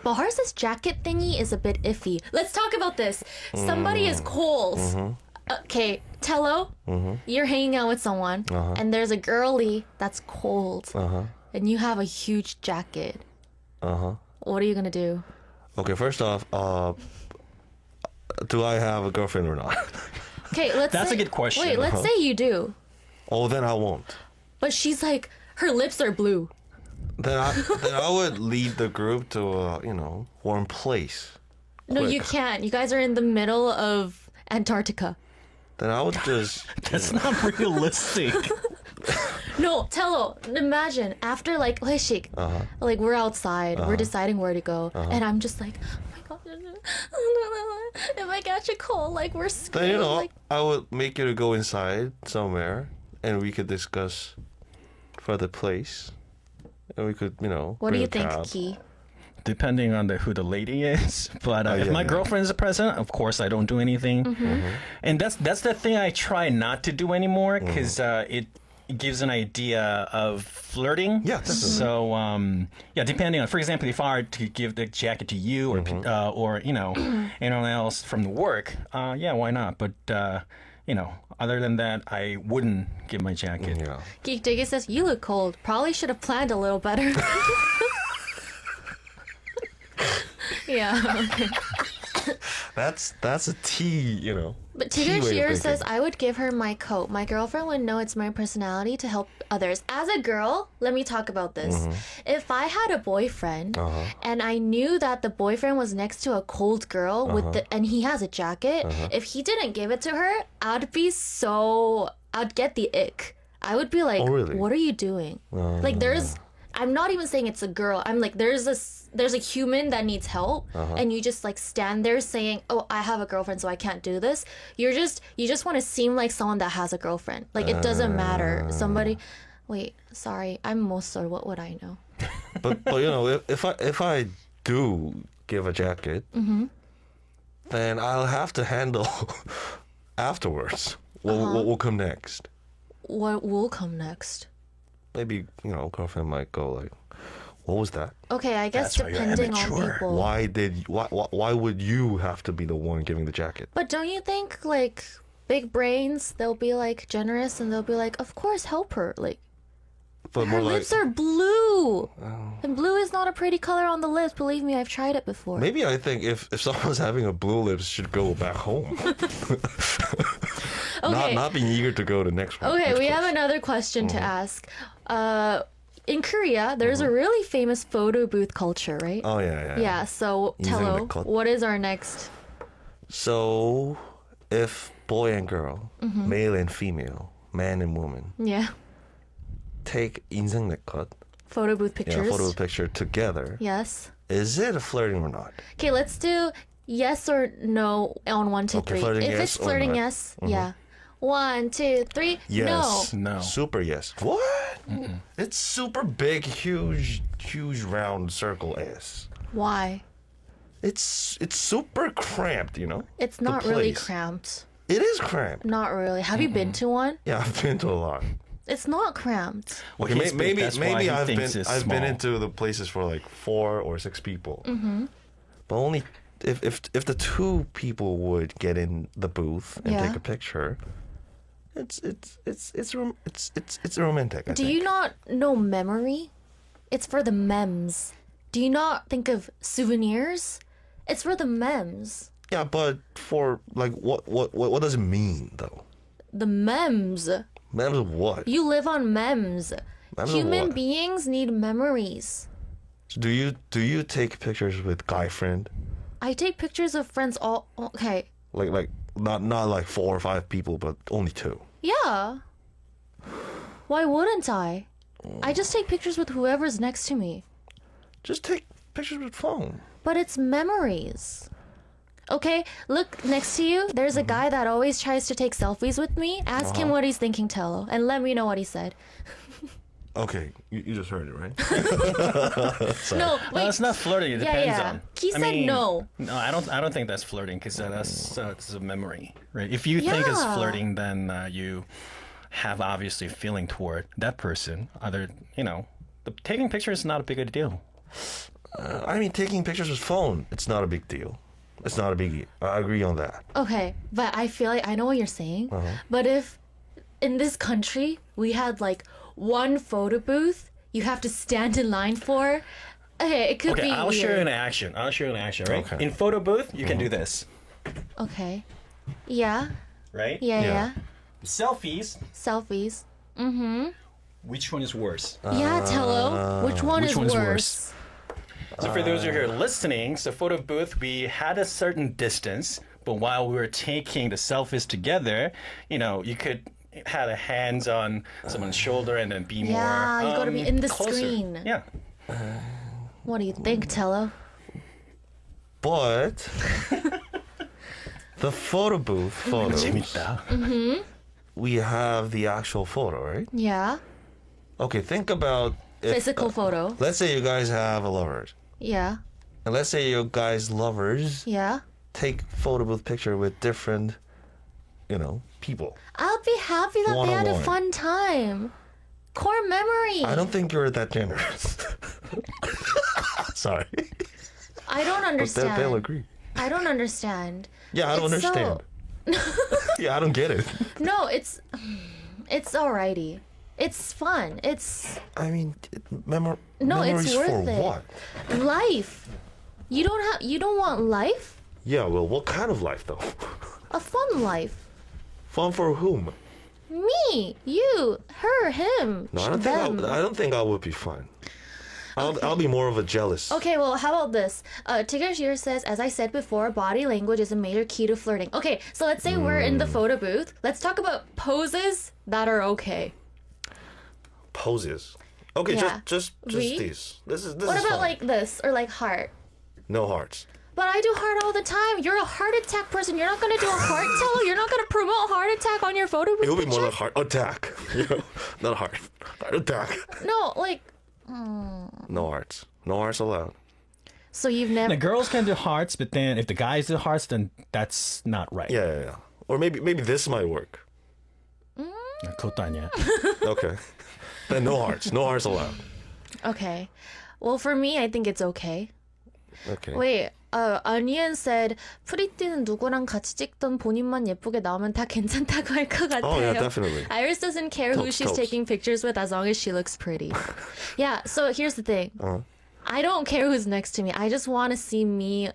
S1: But Hars's jacket thingy is a bit iffy. Let's talk about this. Somebody is cold. Okay, Tello, you're hanging out with someone, and there's a girlie that's cold, and you have a huge jacket. What are you gonna do?
S10: Okay, first off, do I have a girlfriend or not?
S1: Okay, let's.
S12: That's
S1: say,
S12: a good question.
S1: Wait, let's say you do,
S10: Oh, then I won't.
S1: but she's like, her lips are blue.
S10: Then I would lead the group to a warm place.
S1: No, you
S10: Quick.
S1: can't. You guys are in the middle of Antarctica.
S10: Then I would just
S12: That's not realistic.
S1: No, Tello, imagine after like Hoeshik, like we're outside, we're deciding where to go, and I'm just like, oh my god, if I catch a cold, like we're
S10: then
S1: scared. Like,
S10: I would make you to go inside somewhere, and we could discuss for the place, and we could
S1: what
S10: bring
S1: do you
S10: a
S1: think,
S10: cab.
S1: Key?
S12: Depending on who the lady is, but if
S10: yeah,
S12: my
S10: yeah.
S12: girlfriend is present, of course I don't do anything, and that's the thing I try not to do anymore because it gives an idea of flirting.
S10: Yeah, definitely.
S12: So depending on, for example, if I were to give the jacket to you or anyone else from the work, why not? But other than that, I wouldn't give my jacket.
S10: Yeah.
S1: Geek Diggy says, you look cold. Probably should have planned a little better. Yeah, okay.
S10: That's a T,
S1: But
S10: T way
S1: Tigger
S10: of
S1: Shear
S10: thinking.
S1: says, I would give her my coat. My girlfriend would know it's my personality to help others. As a girl, let me talk about this. If I had a boyfriend and I knew that the boyfriend was next to a cold girl and he has a jacket, if he didn't give it to her, I'd get the ick. I would be like,
S10: Oh, really?
S1: what are you doing? Like I'm not even saying it's a girl. I'm like, there's a human that needs help, and you just like stand there saying, "Oh, I have a girlfriend, so I can't do this." You just want to seem like someone that has a girlfriend. Like it doesn't matter. Somebody, wait, sorry, I'm Mosul. What would I know?
S10: But if I do give a jacket, then I'll have to handle afterwards. What will come next?
S1: What will come next?
S10: Maybe girlfriend might go like, "What was that?
S1: Okay, I guess
S12: That's why you're
S1: depending on
S12: immature.
S1: people.
S10: Why would you have to be the one giving the jacket?"
S1: But don't you think like big brains? They'll be like generous and they'll be like, "Of course, help her." Like.
S10: But
S1: Her
S10: more like,
S1: lips are blue, and blue is not a pretty color on the lips. Believe me, I've tried it before.
S10: maybe I think if someone's having a blue lips, should go back home.
S1: Okay.
S10: Not being eager to go to next one.
S1: Okay,
S10: next
S1: we have
S10: place.
S1: another question to ask. In Korea, there's a really famous photo booth culture, right?
S10: Oh yeah.
S1: Yeah. So, Tello,
S10: cut.
S1: what is our next?
S10: So, if boy and girl, male and female, man and woman,
S1: Yeah,
S10: take 인생 cut,
S1: photo booth pictures.
S10: photo picture together,
S1: Yes.
S10: is it a flirting or not?
S1: Okay, let's do yes or no on 1, 2,
S10: Okay,
S1: 3.
S10: flirting
S1: If
S10: yes
S1: it's
S10: or
S1: flirting,
S10: not?
S1: yes. Yeah. 1, 2, 3.
S10: Yes.
S1: No.
S12: No.
S10: Super yes. What? It's super big, huge round circle S.
S1: Why?
S10: It's super cramped,
S1: It's
S10: the
S1: not really
S10: place.
S1: cramped.
S10: It is cramped.
S1: Not really. Have you been to one?
S10: Yeah, I've been to a lot.
S1: It's not cramped.
S12: Well,
S10: Okay,
S12: he's big, that's why
S10: maybe
S12: he
S10: I've
S12: thinks
S10: been
S12: it's
S10: I've been
S12: small.
S10: into the places for like 4 or 6 people. But only if the 2 people would get in the booth and
S1: Yeah.
S10: take a picture, it's romantic. I
S1: Do
S10: think.
S1: you not know memory? It's for the memes. Do you not think of souvenirs? It's for the memes.
S10: Yeah, but for like what does it mean though?
S1: The memes.
S10: Memes of what?
S1: You live on memes.
S10: Memes of
S1: Human
S10: what?
S1: beings need memories.
S10: Do you take pictures with guy friend?
S1: I take pictures of friends all okay.
S10: Like not like 4 or 5 people, but only 2.
S1: Yeah. Why wouldn't I? I just take pictures with whoever's next to me.
S10: Just take pictures with phone.
S1: But it's memories. Okay, look next to you. There's a guy that always tries to take selfies with me. Ask him what he's thinking, Tello, and let me know what he said.
S10: Okay, you just heard it, right?
S1: No, wait.
S12: No, it's not flirting. It depends on.
S1: He said no.
S12: No, I don't think that's flirting because that's it's a memory, right? If you think it's
S1: Yeah.
S12: flirting, then you have obviously a feeling toward that person. Taking pictures is not a big a deal.
S10: I mean, taking pictures with phone, it's not a big deal. It's not a biggie. I agree on that.
S1: Okay, but I feel like I know what you're saying. But if in this country we had like one photo booth you have to stand in line for, okay, it could be
S12: I'll
S1: weird.
S12: show you an action. Right?
S10: Okay.
S12: In photo booth, you can do this,
S1: Okay. Yeah.
S12: right?
S1: Yeah.
S12: Selfies.
S1: Selfies.
S12: Which one is worse?
S1: Yeah, Tello. Which one is
S12: one is
S1: worse?
S12: So for those who are here listening, so photo booth, we had a certain distance, but while we were taking the selfies together, you could have the hands on someone's shoulder and then be more.
S1: Yeah, you gotta be in the
S12: closer.
S1: screen.
S12: Yeah.
S1: What do you think, Tello?
S10: But the photo booth photos,
S12: 재밌다.
S10: we have the actual photo, right?
S1: Yeah.
S10: Okay, think about if,
S1: Physical photo.
S10: let's say you guys have a lover,
S1: Yeah.
S10: and let's say you guys lovers
S1: Yeah.
S10: take photo booth picture with different, people.
S1: I'll be happy that they had a
S10: One-on-one.
S1: fun time. Core memory.
S10: I don't think you're that generous. Sorry,
S1: I don't
S10: but
S1: understand.
S10: they'll agree.
S1: I don't understand.
S10: Yeah, I don't
S1: It's
S10: understand. Yeah, I don't get it.
S1: No, it's alrighty. It's fun. It's
S10: I mean,
S1: No,
S10: memories
S1: it's worth
S10: for
S1: it.
S10: what?
S1: life. You don't want life?
S10: Yeah, well, what kind of life though?
S1: A fun life.
S10: Fun for whom?
S1: Me, you, her, him.
S10: No, I don't
S1: them.
S10: think I don't think I would be fun. I'll be more of a jealous.
S1: Okay, well, how about this? Tigger says, as I said before, body language is a major key to flirting. Okay, so let's say we're in the photo booth. Let's talk about poses that are okay.
S10: Poses. Okay,
S1: Yeah.
S10: just
S1: We?
S10: these. This is
S1: What
S10: is
S1: about
S10: fine.
S1: like this or like heart?
S10: No hearts.
S1: But I do heart all the time. You're a heart attack person. You're not gonna do a heart Tello? You're not gonna promote heart attack on your photo booth
S10: It would be more
S1: picture?
S10: like heart attack. Not heart. Heart attack.
S1: No, like,
S10: No hearts. No hearts allowed.
S1: so you've
S12: The
S1: never.
S12: girls can do hearts, but then if the guys do hearts, then that's not right.
S10: Yeah. Or maybe this might work.
S12: 그것도 아니야.
S10: Okay. Then no hearts. No hearts allowed.
S1: Okay. Well, for me, I think it's okay.
S10: Okay.
S1: Wait, Onion said, 프리티는 누구랑 같이 찍던 본인만 예쁘게 나오면 다 괜찮다고 할 것 같아요.
S10: Oh yeah, definitely.
S1: Iris doesn't care who
S10: Totes,
S1: she's
S10: totes.
S1: taking pictures with as long as she looks pretty. Yeah, so here's the thing. I don't care who's next to me. I just want to see me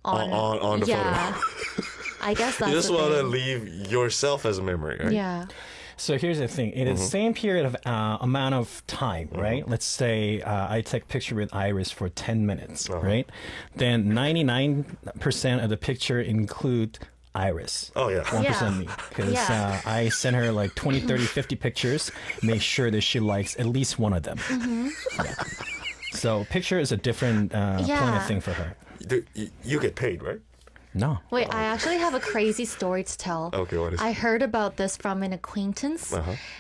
S10: On the
S1: yeah.
S10: photo.
S1: I guess that's
S10: You just
S1: the
S10: want to
S1: thing.
S10: leave yourself as a memory, right?
S1: Yeah.
S12: So here's the thing. In the same period of amount of time, right? Let's say I take a picture with Iris for 10 minutes, right? Then 99% of the picture include Iris.
S10: Oh yeah.
S12: 1%
S1: Yeah.
S12: me. Because
S1: Yeah.
S12: I send her like 20, 30, 50 pictures, make sure that she likes at least one of them. Yeah. So picture is a different point
S1: Yeah.
S12: of thing for her.
S10: You get paid, right?
S12: No.
S1: Wait, I actually have a crazy story to tell.
S10: Okay, what is
S1: I
S10: it?
S1: heard about this from an acquaintance,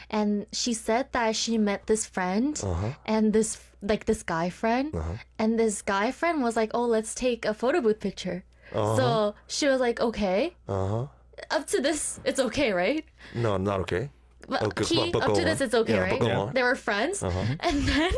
S1: and she said that she met this friend and this guy friend, and this guy friend was like, "Oh, let's take a photo booth picture." So she was like, "Okay." Up to this, it's okay, right?
S10: No, not okay.
S1: But
S10: Okay,
S1: Key,
S10: but
S1: up
S10: go
S1: to this,
S10: on.
S1: it's okay,
S10: Yeah,
S1: right?
S10: but go on.
S1: They were friends, and then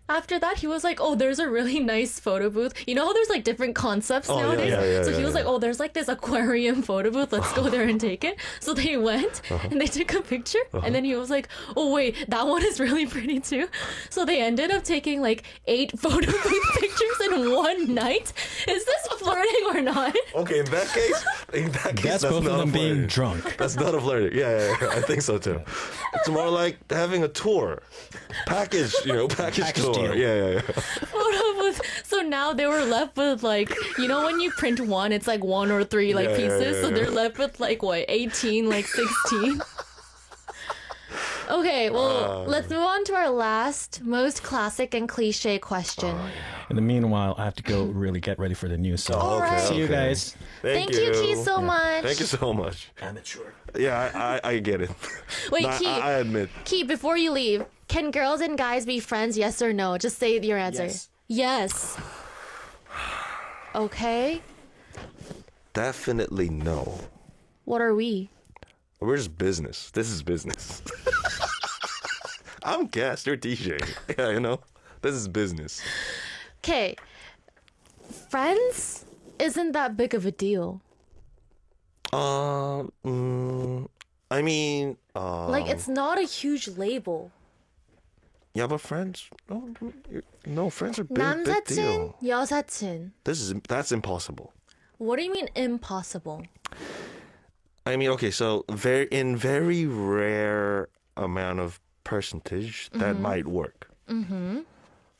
S1: after that, he was like, oh, there's a really nice photo booth. You know how there's like different concepts
S10: Oh, yeah,
S1: nowadays?
S10: yeah,
S1: So he
S10: yeah,
S1: was like, oh, there's like this aquarium photo booth. Let's go there and take it. So they went and they took a picture. And then he was like, oh, wait, that one is really pretty too. So they ended up taking like 8 photo booth pictures in one night. Is this flirting or not?
S10: Okay, in that case,
S11: That's both
S10: not
S11: of them
S10: a
S11: being
S10: flirting.
S11: drunk.
S10: That's not a flirting. Yeah, I think so too. It's more like having a tour, package tour.
S11: deal.
S10: Yeah.
S1: Photo booth. So now they were left with like, you know, when you print one, it's like 1 or 3 like
S10: Yeah,
S1: pieces. So
S10: yeah.
S1: they're left with like what, 18, like 16. Okay, well, let's move on to our last, most classic and cliche question.
S11: In the meanwhile, I have to go really get ready for the news. So
S1: right.
S11: see you guys.
S1: Thank you, Keith, so much.
S10: Thank you so much.
S11: Amateur.
S10: Yeah, I get it.
S1: Wait,
S10: No,
S1: Keith,
S10: I admit.
S1: Keith, before you leave, can girls and guys be friends? Yes or no? Just say your answer.
S11: Yes.
S1: Yes. Okay.
S10: Definitely no.
S1: What are we?
S10: We're just business. This is business. I'm guest. You're DJ. Yeah, you know. This is business.
S1: Okay. Friends isn't that big of a deal.
S10: I mean,
S1: Like, it's not a huge label.
S10: yeah, but friends, no, friends are big
S1: 남사친,
S10: deal.
S1: 여사친.
S10: That's impossible.
S1: What do you mean impossible?
S10: I mean, okay, so very rare amount of percentage that might work. Mm-hmm.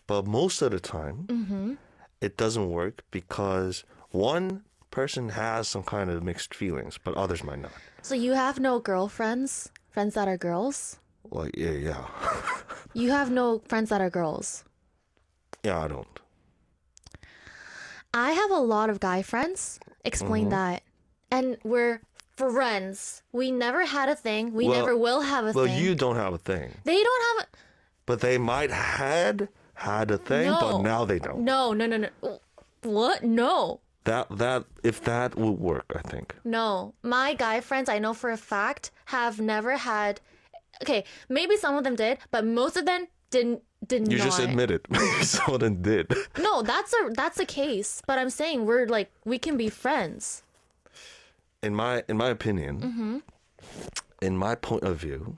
S10: But most of the time, it doesn't work because one person has some kind of mixed feelings, but others might not.
S1: So you have no girlfriends? Friends that are girls?
S10: Like, yeah.
S1: You have no friends that are girls?
S10: Yeah, I don't.
S1: I have a lot of guy friends. Explain that. And we're friends. We never had a thing. We
S10: Well-
S1: never will have a
S10: Well,
S1: thing.
S10: you don't have a thing,
S1: They don't have a...
S10: but they might had a thing, but
S1: No.
S10: now they don't.
S1: No. What? No.
S10: That if that would work, I think.
S1: No. My guy friends, I know for a fact, have never had... Okay, maybe some of them did, but most of them did
S10: You
S1: not.
S10: just admitted. Some of them did.
S1: No, that's a case. But I'm saying we can be friends.
S10: In my opinion, in my point of view,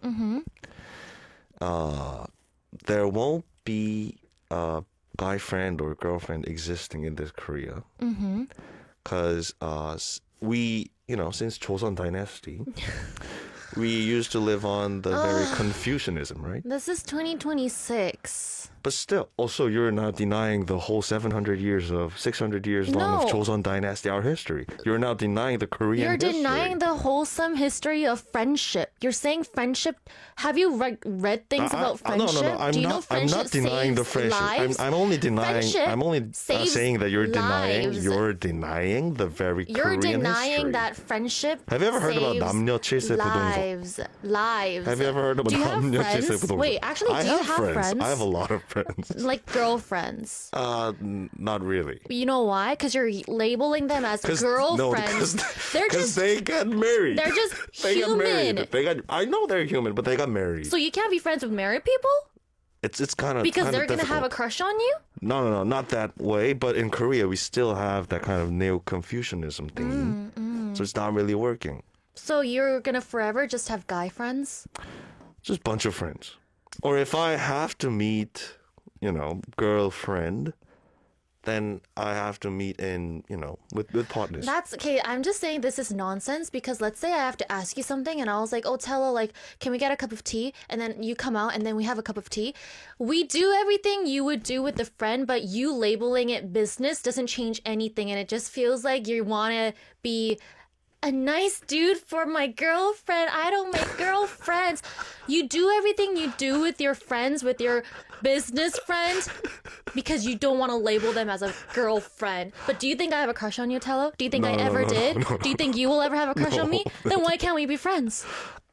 S10: there won't be a guy friend or girlfriend existing in this Korea. Because we, since Joseon Dynasty, we used to live on the very Confucianism, right?
S1: This is 2026.
S10: But still, also you're not denying the whole 600 years long of
S1: No.
S10: Joseon Dynasty, our history. You're now denying the Korean
S1: You're
S10: history.
S1: denying the wholesome history of friendship. You're saying friendship. Have you read things about friendship?
S10: No. I'm
S1: Do you know
S10: not. I'm
S1: friendship
S10: not denying the
S1: saves
S10: friendship.
S1: lives?
S10: I'm only denying.
S1: Friendship
S10: I'm only
S1: saves
S10: saying that you're denying.
S1: lives.
S10: You're denying the very
S1: You're
S10: Korean
S1: denying
S10: history.
S1: that friendship.
S10: Have you ever heard about
S1: saves
S10: 남녀 칠세 부동석?
S1: Lives.
S10: Have you ever heard about
S1: Do you have
S10: 남녀 칠세
S1: friends?
S10: 부동석?
S1: Wait, actually,
S10: I
S1: do you
S10: have
S1: have friends?
S10: I have a lot of friends.
S1: Like girlfriends.
S10: Not really.
S1: You know why? Because you're labeling them as
S10: No,
S1: girlfriends. They're
S10: because
S1: just
S10: they got married.
S1: they're just
S10: They got married.
S1: human.
S10: I know they're human, but they got married.
S1: So you can't be friends with married people
S10: It's kind of
S1: because
S10: kind
S1: they're
S10: of
S1: gonna have a
S10: difficult.
S1: crush on you.
S10: No, not that way. But in Korea, we still have that kind of neo-Confucianism thing. So it's not really working.
S1: So you're gonna forever just have guy friends.
S10: Just a bunch of friends. Or if I have to meet, girlfriend, then I have to meet in, with partners.
S1: That's okay. I'm just saying this is nonsense because let's say I have to ask you something and I was like, oh, Tella, like, can we get a cup of tea? And then you come out and then we have a cup of tea. We do everything you would do with a friend, but you labeling it business doesn't change anything. And it just feels like you want to be a nice dude for my girlfriend. I don't make girlfriends. You do everything you do with your friends, with your business friends, because you don't want to label them as a girlfriend. But do you think I have a crush on you, Tello? Do you think I ever did? Do you think you will ever have a crush on me? Then why can't we be friends?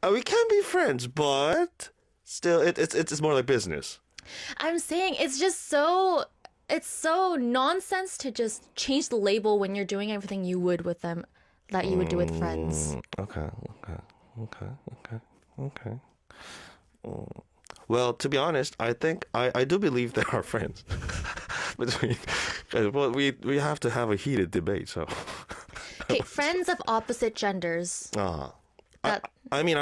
S10: We can be friends, but still, it's more like business.
S1: I'm saying it's so nonsense to just change the label when you're doing everything you would with them that you would do with friends.
S10: Okay. Well, to be honest, I think I do believe there are friends between. Well, we have to have a heated debate. So.
S1: Okay, friends of opposite genders.
S10: I mean,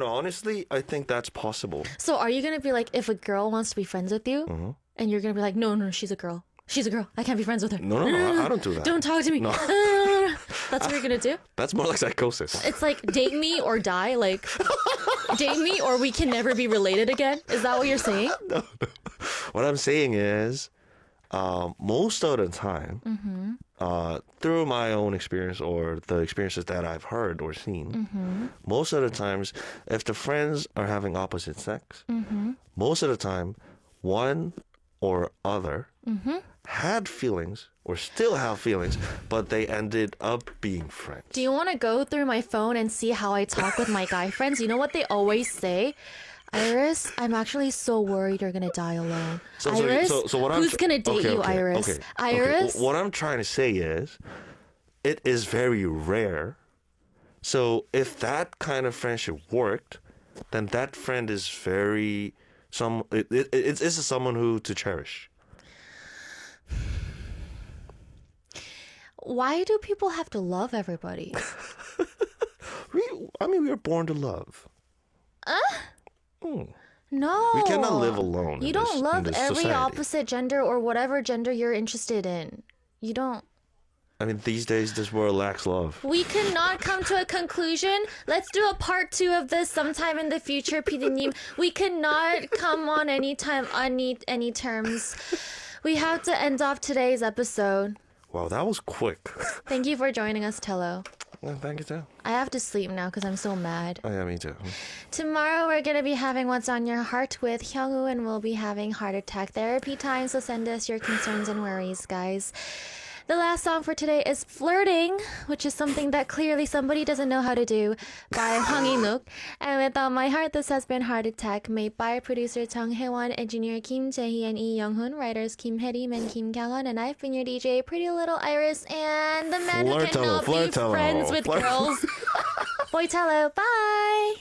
S10: honestly, I think that's possible.
S1: So are you gonna be like, if a girl wants to be friends with you, and you're gonna be like, no, she's a girl. She's a girl. I can't be friends with her.
S10: No, I don't do that.
S1: Don't talk to me.
S10: No.
S1: That's what you're gonna do?
S10: That's more like psychosis.
S1: It's like date me or die. Like date me or we can never be related again. Is that what you're saying?
S10: No. What I'm saying is, most of the time, through my own experience or the experiences that I've heard or seen, most of the times, if the friends are having opposite sex, most of the time, one or other had feelings or still have feelings, but they ended up being friends.
S1: Do you want to go through my phone and see how I talk with my guy friends? You know what they always say? Iris, I'm actually so worried you're gonna die alone. Iris, who's gonna date you, Iris?
S10: Okay.
S1: Iris?
S10: What I'm trying to say is, it is very rare. So if that kind of friendship worked, then that friend is it's someone who to cherish.
S1: Why do people have to love everybody?
S10: We were born to love.
S1: No.
S10: We cannot live alone.
S1: You don't love every
S10: society.
S1: opposite gender or whatever gender you're interested in. You don't.
S10: I mean, these days, this world lacks love.
S1: We cannot come to a conclusion. Let's do a part 2 of this sometime in the future, PD님. We cannot come on any terms. We have to end off today's episode.
S10: Wow, that was quick.
S1: Thank you for joining us, Tello.
S10: Well, thank you, too.
S1: I have to sleep now because I'm so mad.
S10: Oh, yeah, me too.
S1: Tomorrow we're going to be having What's on Your Heart with Hyungwoo, and we'll be having heart attack therapy time, so send us your concerns and worries, guys. The last song for today is Flirting, which is something that clearly somebody doesn't know how to do, by Hwang In-wook. And with On My Heart, this has been Heart Attack, made by producer Chung Hae-won, engineer Kim Jae-hee and Lee Young-hoon, writers Kim Hae-rim and Kim Kyung-won, and I've been your DJ, Pretty Little Iris, and the man who cannot be friends with girls. Boy Tello, bye!